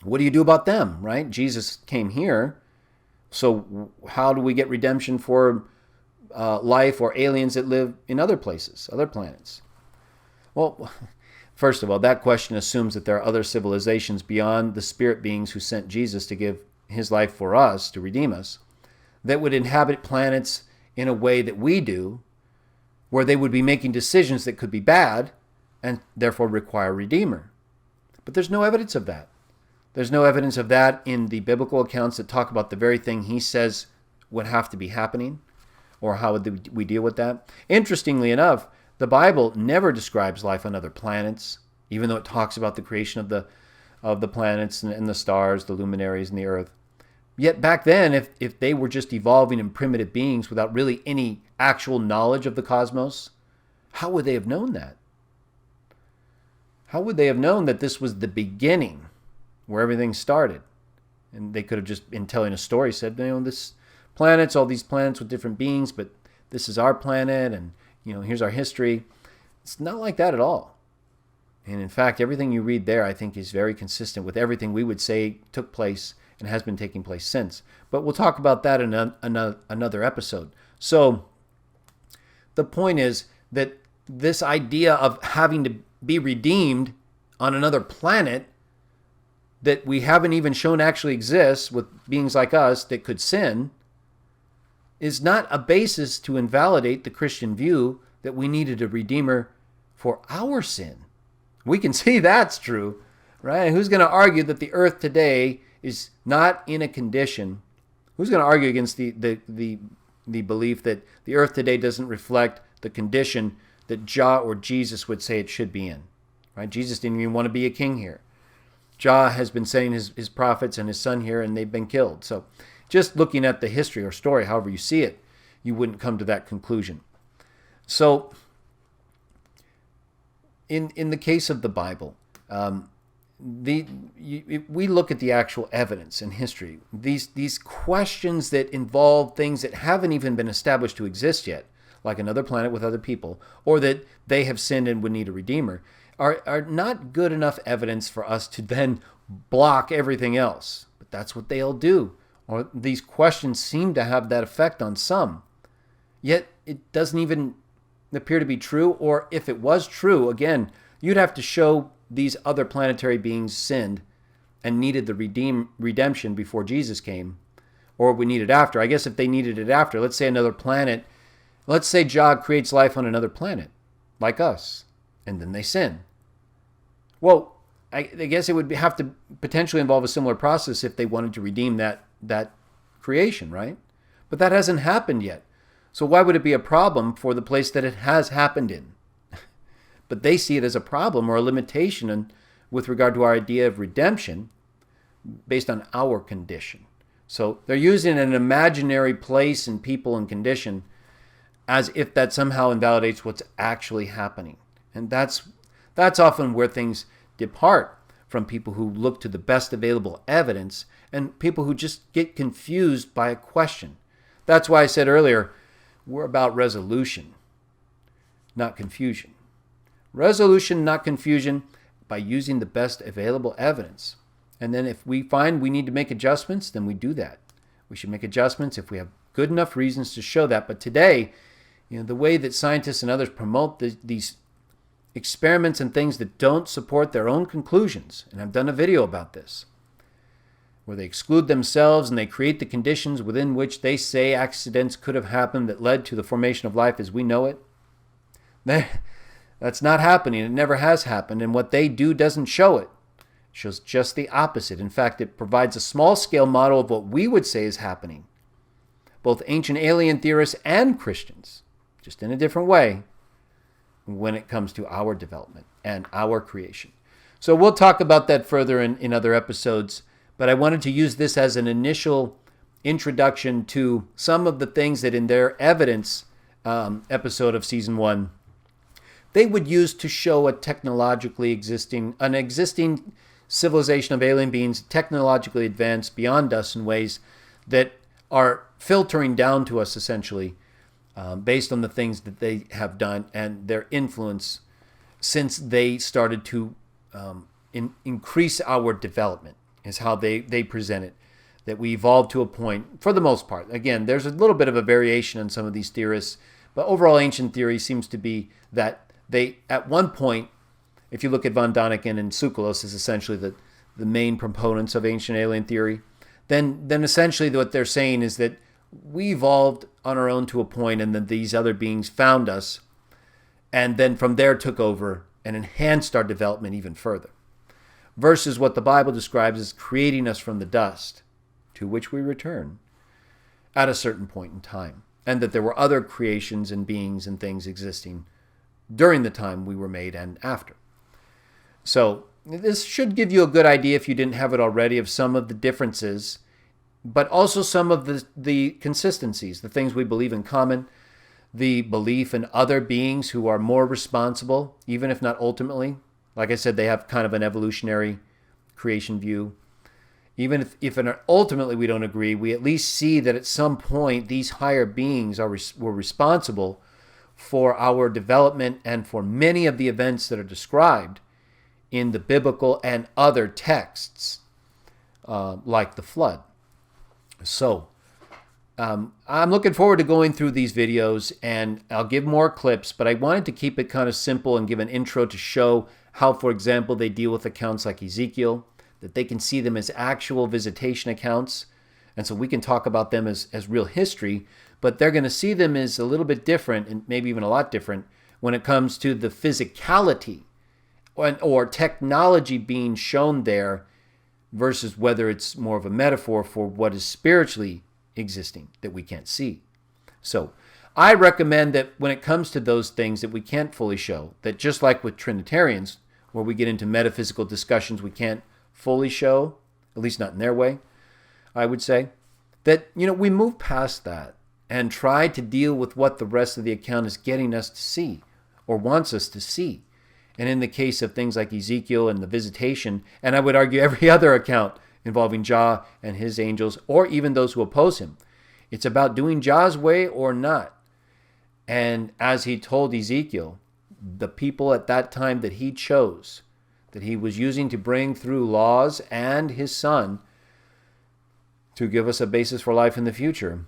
what do you do about them, right? Jesus came here, so how do we get redemption for life or aliens that live in other places, other planets? Well, first of all, that question assumes that there are other civilizations beyond the spirit beings who sent Jesus to give his life for us, to redeem us, that would inhabit planets in a way that we do, where they would be making decisions that could be bad and therefore require a redeemer. But there's no evidence of that. There's no evidence of that in the biblical accounts that talk about the very thing he says would have to be happening, or how would we deal with that. Interestingly enough, the Bible never describes life on other planets, even though it talks about the creation of the planets and the stars, the luminaries, and the earth. Yet back then, if they were just evolving in primitive beings without really any actual knowledge of the cosmos, how would they have known that? How would they have known that this was the beginning, where everything started? And they could have just, in telling a story, said, this planets, all these planets with different beings, but this is our planet, and here's our history. It's not like that at all. And in fact, everything you read there, I think, is very consistent with everything we would say took place and has been taking place since. But we'll talk about that in another episode. So the point is that this idea of having to be redeemed on another planet that we haven't even shown actually exists with beings like us that could sin is not a basis to invalidate the Christian view that we needed a redeemer for our sin. We can see that's true, right? Who's going to argue that the earth today is not in a condition? Who's going to argue against the belief that the earth today doesn't reflect the condition that Jah or Jesus would say it should be in, right? Jesus didn't even want to be a king here. Jah has been sending his prophets and his son here, and they've been killed. So just looking at the history or story, however you see it, you wouldn't come to that conclusion. So in the case of the Bible, we look at the actual evidence in history. These questions that involve things that haven't even been established to exist yet, like another planet with other people, or that they have sinned and would need a redeemer, are not good enough evidence for us to then block everything else. But that's what they'll do. Or these questions seem to have that effect on some. Yet it doesn't even appear to be true, or if it was true, again, you'd have to show these other planetary beings sinned and needed the redemption before Jesus came, or we need it after. I guess if they needed it after, let's say another planet, let's say Jah creates life on another planet, like us, and then they sin. Well, I guess it would have to potentially involve a similar process if they wanted to redeem that creation, right? But that hasn't happened yet. So why would it be a problem for the place that it has happened in? But they see it as a problem or a limitation with regard to our idea of redemption based on our condition. So they're using an imaginary place and people and condition as if that somehow invalidates what's actually happening. And that's often where things depart from people who look to the best available evidence and people who just get confused by a question. That's why I said earlier, we're about resolution, not confusion. Resolution, not confusion, by using the best available evidence. And then if we find we need to make adjustments, then we do that. We should make adjustments if we have good enough reasons to show that. But today, the way that scientists and others promote these experiments and things that don't support their own conclusions, and I've done a video about this, where they exclude themselves and they create the conditions within which they say accidents could have happened that led to the formation of life as we know it. That's not happening. It never has happened. And what they do doesn't show it. It shows just the opposite. In fact, it provides a small-scale model of what we would say is happening. both ancient alien theorists and Christians, just in a different way, when it comes to our development and our creation. So we'll talk about that further in other episodes, but I wanted to use this as an initial introduction to some of the things that in their evidence episode of season 1, they would use to show an existing civilization of alien beings, technologically advanced beyond us in ways that are filtering down to us essentially, based on the things that they have done and their influence since they started to increase our development, is how they present it. That we evolved to a point, for the most part. Again, there's a little bit of a variation on some of these theorists, but overall ancient theory seems to be that they, at one point, if you look at von Daniken and Tsoukalos is essentially the main proponents of ancient alien theory, then essentially what they're saying is that we evolved on our own to a point, and then these other beings found us, and then from there took over and enhanced our development even further. Versus what the Bible describes as creating us from the dust, to which we return at a certain point in time, and that there were other creations and beings and things existing during the time we were made and after. So this should give you a good idea, if you didn't have it already, of some of the differences, but also some of the consistencies, the things we believe in common, the belief in other beings who are more responsible, even if not ultimately. Like I said, they have kind of an evolutionary creation view. Even if ultimately we don't agree, we at least see that at some point these higher beings were responsible for our development and for many of the events that are described in the biblical and other texts, like the flood. So I'm looking forward to going through these videos, and I'll give more clips, but I wanted to keep it kind of simple and give an intro to show how, for example, they deal with accounts like Ezekiel, that they can see them as actual visitation accounts. And so we can talk about them as real history, but they're going to see them as a little bit different, and maybe even a lot different, when it comes to the physicality or technology being shown there, versus whether it's more of a metaphor for what is spiritually existing that we can't see. So I recommend that when it comes to those things that we can't fully show, that just like with Trinitarians, where we get into metaphysical discussions we can't fully show, at least not in their way, I would say, that we move past that and try to deal with what the rest of the account is getting us to see or wants us to see. And in the case of things like Ezekiel and the visitation, and I would argue every other account involving Jah and his angels, or even those who oppose him, it's about doing Jah's way or not. And as he told Ezekiel, the people at that time that he chose, that he was using to bring through laws and his son to give us a basis for life in the future,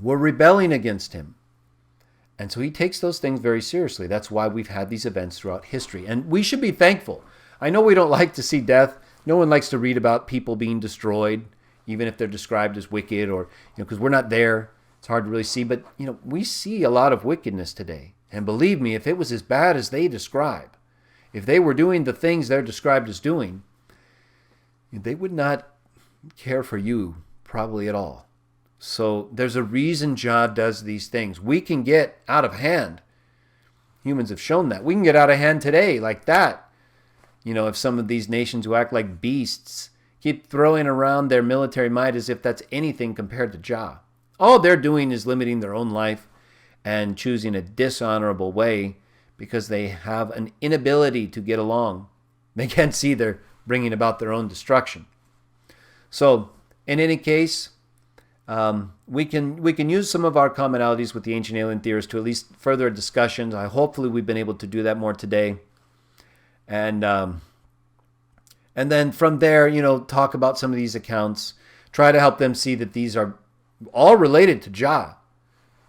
were rebelling against him. And so he takes those things very seriously. That's why we've had these events throughout history. And we should be thankful. I know we don't like to see death. No one likes to read about people being destroyed, even if they're described as wicked, or because we're not there. It's hard to really see. But we see a lot of wickedness today. And believe me, if it was as bad as they describe, if they were doing the things they're described as doing, they would not care for you probably at all. So there's a reason Jah does these things. We can get out of hand. Humans have shown that. We can get out of hand today like that. If some of these nations who act like beasts keep throwing around their military might as if that's anything compared to Jah. All they're doing is limiting their own life and choosing a dishonorable way because they have an inability to get along. They can't see they're bringing about their own destruction. So in any case, we can use some of our commonalities with the ancient alien theorists to at least further discussions. Hopefully we've been able to do that more today. And then from there, talk about some of these accounts, try to help them see that these are all related to Jah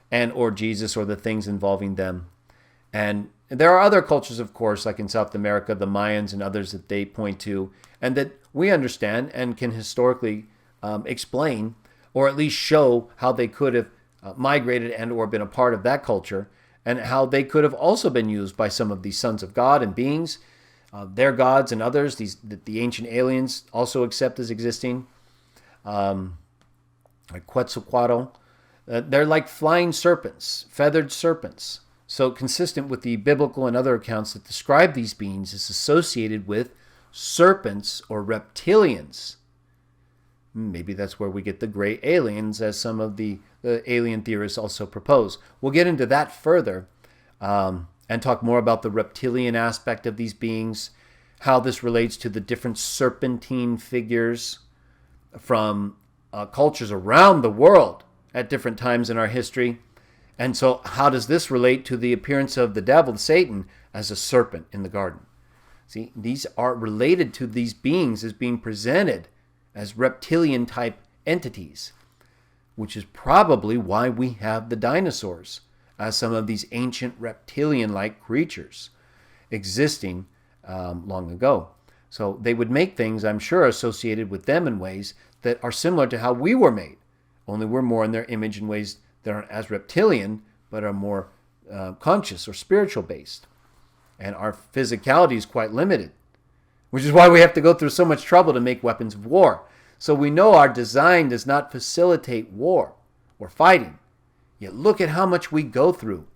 and or Jesus or the things involving them. And there are other cultures, of course, like in South America, the Mayans and others that they point to, and that we understand and can historically explain, or at least show how they could have migrated and or been a part of that culture, and how they could have also been used by some of these sons of God and beings, their gods and others, that the ancient aliens also accept as existing, like Quetzalcoatl, They're like flying serpents, feathered serpents. So consistent with the biblical and other accounts that describe these beings is associated with serpents or reptilians. Maybe that's where we get the gray aliens, as some of the alien theorists also propose. We'll get into that further and talk more about the reptilian aspect of these beings, how this relates to the different serpentine figures from cultures around the world at different times in our history. And so how does this relate to the appearance of the devil, Satan, as a serpent in the garden? See, these are related to these beings as being presented as reptilian type entities, which is probably why we have the dinosaurs as some of these ancient reptilian-like creatures existing long ago. So they would make things, I'm sure, associated with them in ways that are similar to how we were made, only we're more in their image in ways that aren't as reptilian, but are more conscious or spiritual based. And our physicality is quite limited, which is why we have to go through so much trouble to make weapons of war. So we know our design does not facilitate war or fighting. Yet look at how much we go through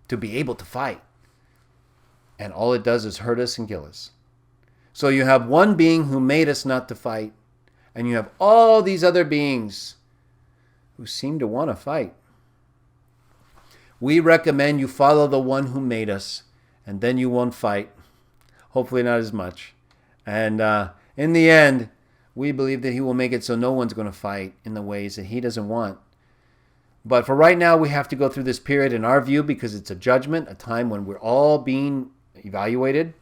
to be able to fight. And all it does is hurt us and kill us. So you have one being who made us not to fight, and you have all these other beings who seem to want to fight. We recommend you follow the one who made us, and then you won't fight. Hopefully not as much. And in the end, we believe that he will make it so no one's going to fight in the ways that he doesn't want. But for right now, we have to go through this period in our view because it's a judgment, a time when we're all being evaluated.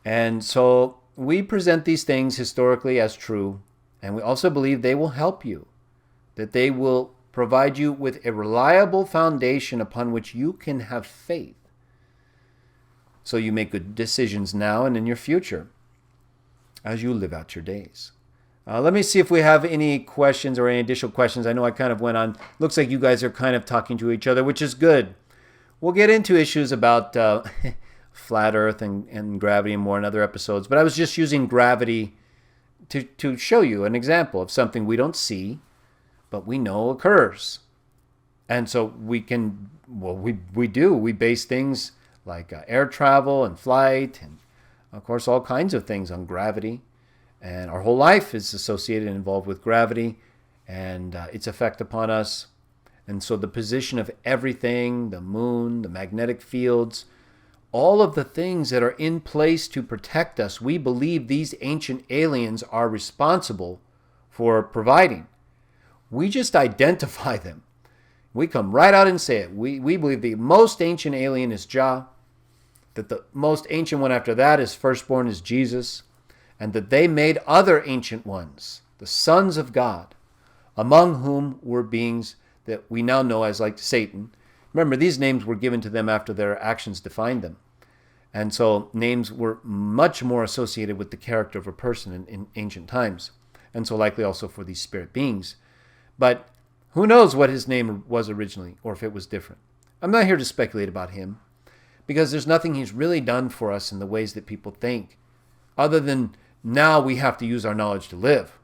And so we present these things historically as true, and we also believe they will help you, that they will provide you with a reliable foundation upon which you can have faith, so you make good decisions now and in your future as you live out your days. Let me see if we have any questions or any additional questions. I know I kind of went on. Looks like you guys are kind of talking to each other, which is good. We'll get into issues about flat earth and gravity and more in other episodes, but I was just using gravity to show you an example of something we don't see, but we know occurs. And so we can, well, we base things like air travel and flight and, of course, all kinds of things on gravity. And our whole life is associated and involved with gravity and its effect upon us. And so the position of everything, the moon, the magnetic fields, all of the things that are in place to protect us, we believe these ancient aliens are responsible for providing. We just identify them. We come right out and say it. We believe the most ancient alien is Jah, that the most ancient one after that is firstborn is Jesus, and that they made other ancient ones, the sons of God, among whom were beings that we now know as like Satan. Remember, these names were given to them after their actions defined them. And so names were much more associated with the character of a person in ancient times, and so likely also for these spirit beings. But who knows what his name was originally, or if it was different. I'm not here to speculate about him, because there's nothing he's really done for us in the ways that people think, other than now we have to use our knowledge to live.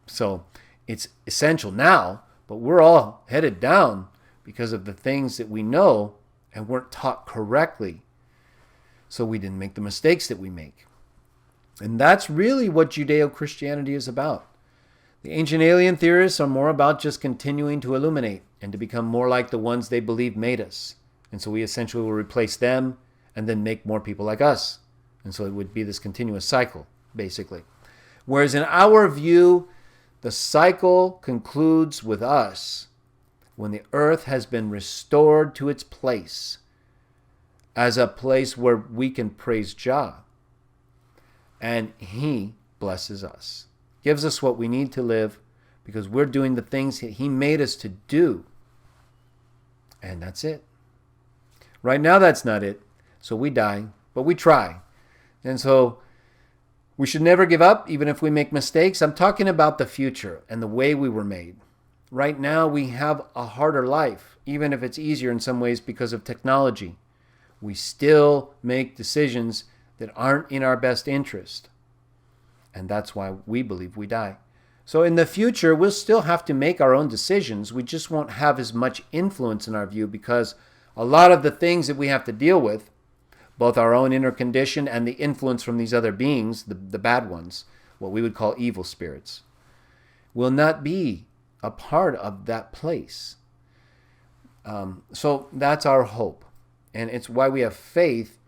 So it's essential now, but we're all headed down because of the things that we know and weren't taught correctly. So we didn't make the mistakes that we make. And that's really what Judeo-Christianity is about. The ancient alien theorists are more about just continuing to illuminate and to become more like the ones they believe made us. And so we essentially will replace them and then make more people like us. And so it would be this continuous cycle, basically. Whereas in our view, the cycle concludes with us when the earth has been restored to its place as a place where we can praise Jah. And he blesses us, gives us what we need to live because we're doing the things he made us to do. And that's it. Right now, that's not it. So we die, but we try. And so we should never give up, even if we make mistakes. I'm talking about the future and the way we were made. Right now, we have a harder life, even if it's easier in some ways because of technology. We still make decisions that aren't in our best interest. And that's why we believe we die. So in the future, we'll still have to make our own decisions. We just won't have as much influence in our view because a lot of the things that we have to deal with, both our own inner condition and the influence from these other beings, the bad ones, what we would call evil spirits, will not be a part of that place. So that's our hope. And it's why we have faith.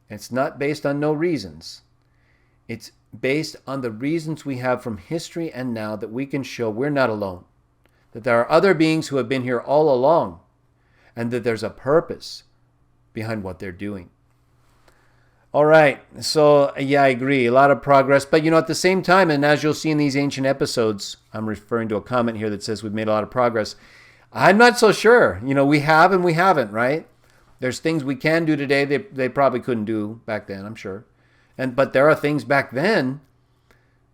It's not based on no reasons. It's based on the reasons we have from history and now that we can show we're not alone. That there are other beings who have been here all along. And that there's a purpose behind what they're doing. All right. So, yeah, I agree. A lot of progress. But, at the same time, and as you'll see in these ancient episodes, I'm referring to a comment here that says we've made a lot of progress. I'm not so sure. We have and we haven't, right? There's things we can do today they probably couldn't do back then, I'm sure. But there are things back then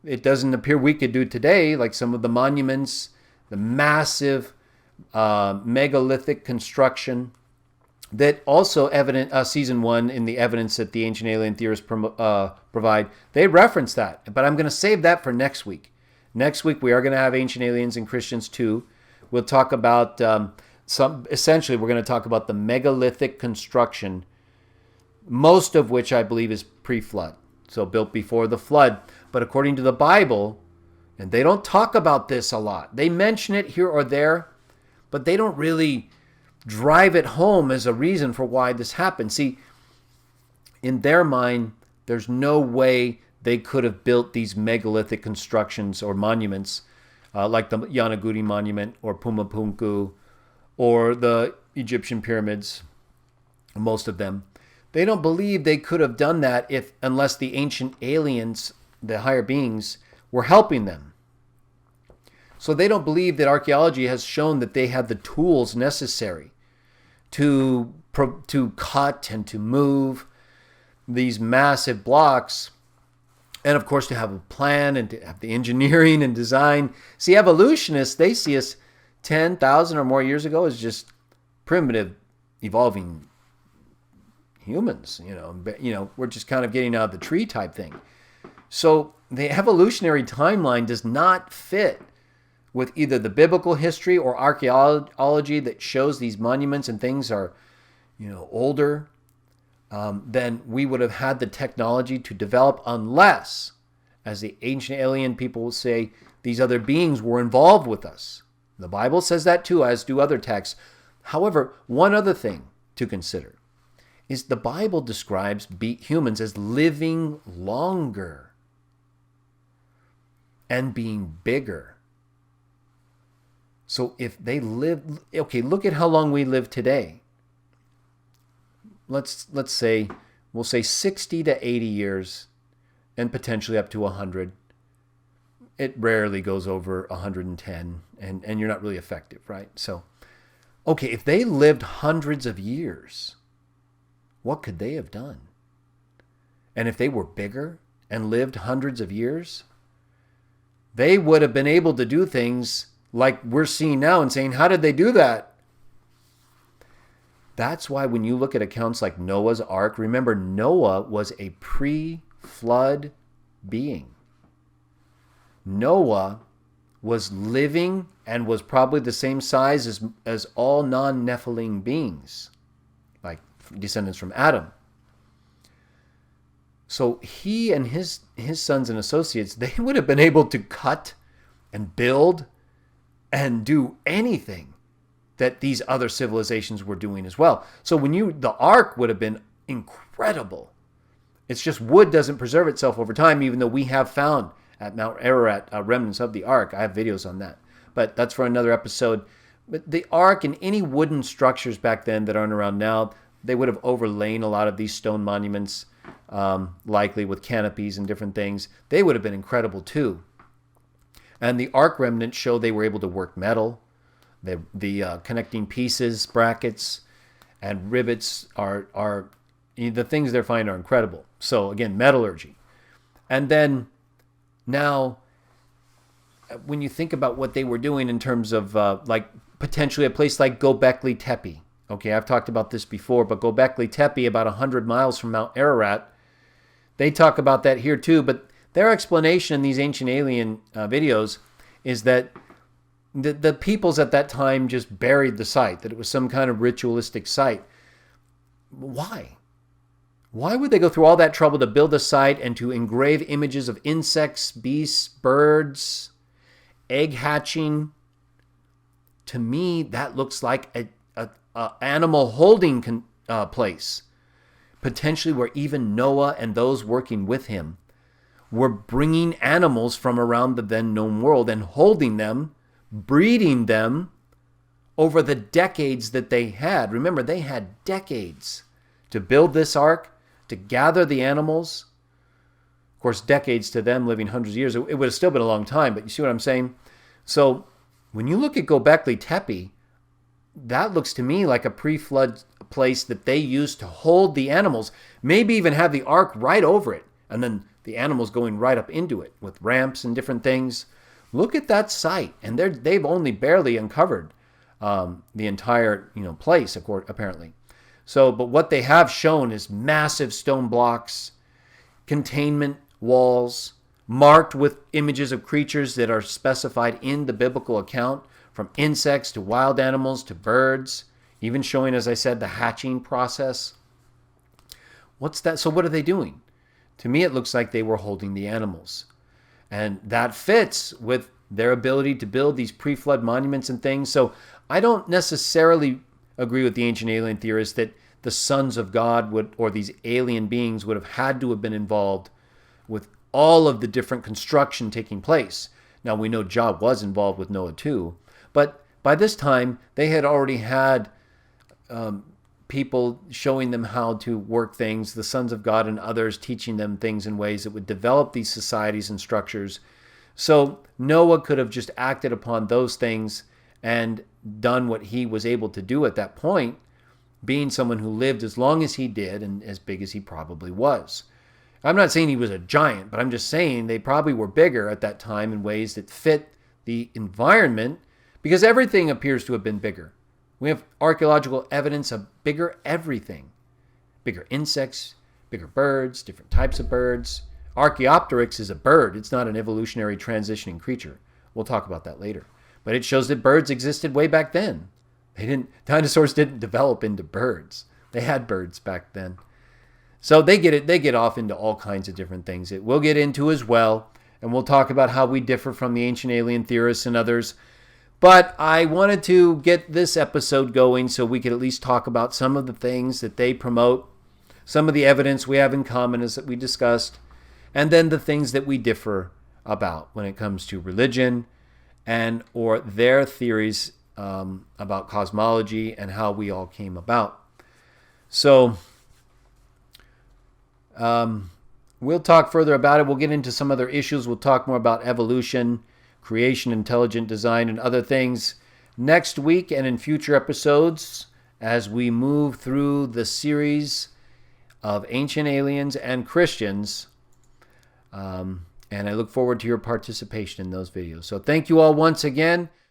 it doesn't appear we could do today, like some of the monuments, the massive megalithic construction that also evident season 1 in the evidence that the ancient alien theorists provide. They reference that, but I'm going to save that for next week. Next week we are going to have ancient aliens and Christians too. We'll talk about essentially we're going to talk about the megalithic construction, most of which I believe is pre-flood, so built before the flood. But according to the Bible, and they don't talk about this a lot. They mention it here or there, but they don't really drive it home as a reason for why this happened. See, in their mind, there's no way they could have built these megalithic constructions or monuments like the Yanagudi Monument or Pumapunku or the Egyptian pyramids, most of them. They don't believe they could have done that unless the ancient aliens, the higher beings, were helping them. So they don't believe that archaeology has shown that they have the tools necessary to cut and to move these massive blocks, and of course to have a plan and to have the engineering and design. See, evolutionists, they see us 10,000 or more years ago as just primitive, evolving humans. We're just kind of getting out of the tree type thing. So the evolutionary timeline does not fit with either the biblical history or archaeology that shows these monuments and things are, older than we would have had the technology to develop unless, as the ancient alien people will say, these other beings were involved with us. The Bible says that too, as do other texts. However, one other thing to consider is the Bible describes humans as living longer and being bigger. So if they live, look at how long we live today. Let's say, we'll say 60 to 80 years and potentially up to 100. It rarely goes over 110 and you're not really effective, right? So, if they lived hundreds of years, what could they have done? And if they were bigger and lived hundreds of years, they would have been able to do things like we're seeing now and saying, how did they do that? That's why when you look at accounts like Noah's Ark, remember Noah was a pre-flood being. Noah was living and was probably the same size as all non-Nephilim beings, like descendants from Adam. So he and his sons and associates, they would have been able to cut and build and do anything that these other civilizations were doing as well. So the ark would have been incredible. It's just wood doesn't preserve itself over time, even though we have found at Mount Ararat remnants of the ark. I have videos on that, but that's for another episode. But the ark and any wooden structures back then that aren't around now, they would have overlain a lot of these stone monuments, likely with canopies and different things. They would have been incredible too. And the ark remnants show they were able to work metal. The connecting pieces, brackets, and rivets are the things they're finding are incredible. So again, metallurgy. And then now, when you think about what they were doing in terms of like potentially a place like Göbekli Tepe. Okay, I've talked about this before, but Göbekli Tepe, about 100 miles from Mount Ararat, they talk about that here too. But their explanation in these ancient alien videos is that the peoples at that time just buried the site, that it was some kind of ritualistic site. Why? Why would they go through all that trouble to build a site and to engrave images of insects, beasts, birds, egg hatching? To me, that looks like a animal holding place, potentially where even Noah and those working with him were bringing animals from around the then known world and holding them, breeding them over the decades that they had. Remember, they had decades to build this ark, to gather the animals. Of course, decades to them, living hundreds of years, it would have still been a long time, but you see what I'm saying? So when you look at Göbekli Tepe, that looks to me like a pre-flood place that they used to hold the animals, maybe even have the ark right over it, and then the animals going right up into it with ramps and different things. Look at that site, and they've only barely uncovered the entire place, apparently. So, but what they have shown is massive stone blocks, containment walls, marked with images of creatures that are specified in the biblical account, from insects to wild animals to birds, even showing, as I said, the hatching process. What's that? So what are they doing? To me, it looks like they were holding the animals. And that fits with their ability to build these pre-flood monuments and things. So I don't necessarily agree with the ancient alien theorists that the sons of God would, or these alien beings would have had to have been involved with all of the different construction taking place. Now we know Jah was involved with Noah too, but by this time they had already had people showing them how to work things, the sons of God and others teaching them things in ways that would develop these societies and structures. So Noah could have just acted upon those things and done what he was able to do at that point, being someone who lived as long as he did and as big as he probably was. I'm not saying he was a giant, but I'm just saying they probably were bigger at that time in ways that fit the environment, because everything appears to have been bigger. We have archaeological evidence of bigger everything. Bigger insects, bigger birds, different types of birds. Archaeopteryx is a bird. It's not an evolutionary transitioning creature. We'll talk about that later. But it shows that birds existed way back then. Dinosaurs didn't develop into birds. They had birds back then. So they get off into all kinds of different things that we'll get into as well. And we'll talk about how we differ from the ancient alien theorists and others. But I wanted to get this episode going so we could at least talk about some of the things that they promote, some of the evidence we have in common as that we discussed, and then the things that we differ about when it comes to religion and or their theories about cosmology and how we all came about. So we'll talk further about it. We'll get into some other issues. We'll talk more about evolution, creation, intelligent design, and other things next week and in future episodes as we move through the series of Ancient Aliens and Christians. And I look forward to your participation in those videos. So thank you all once again.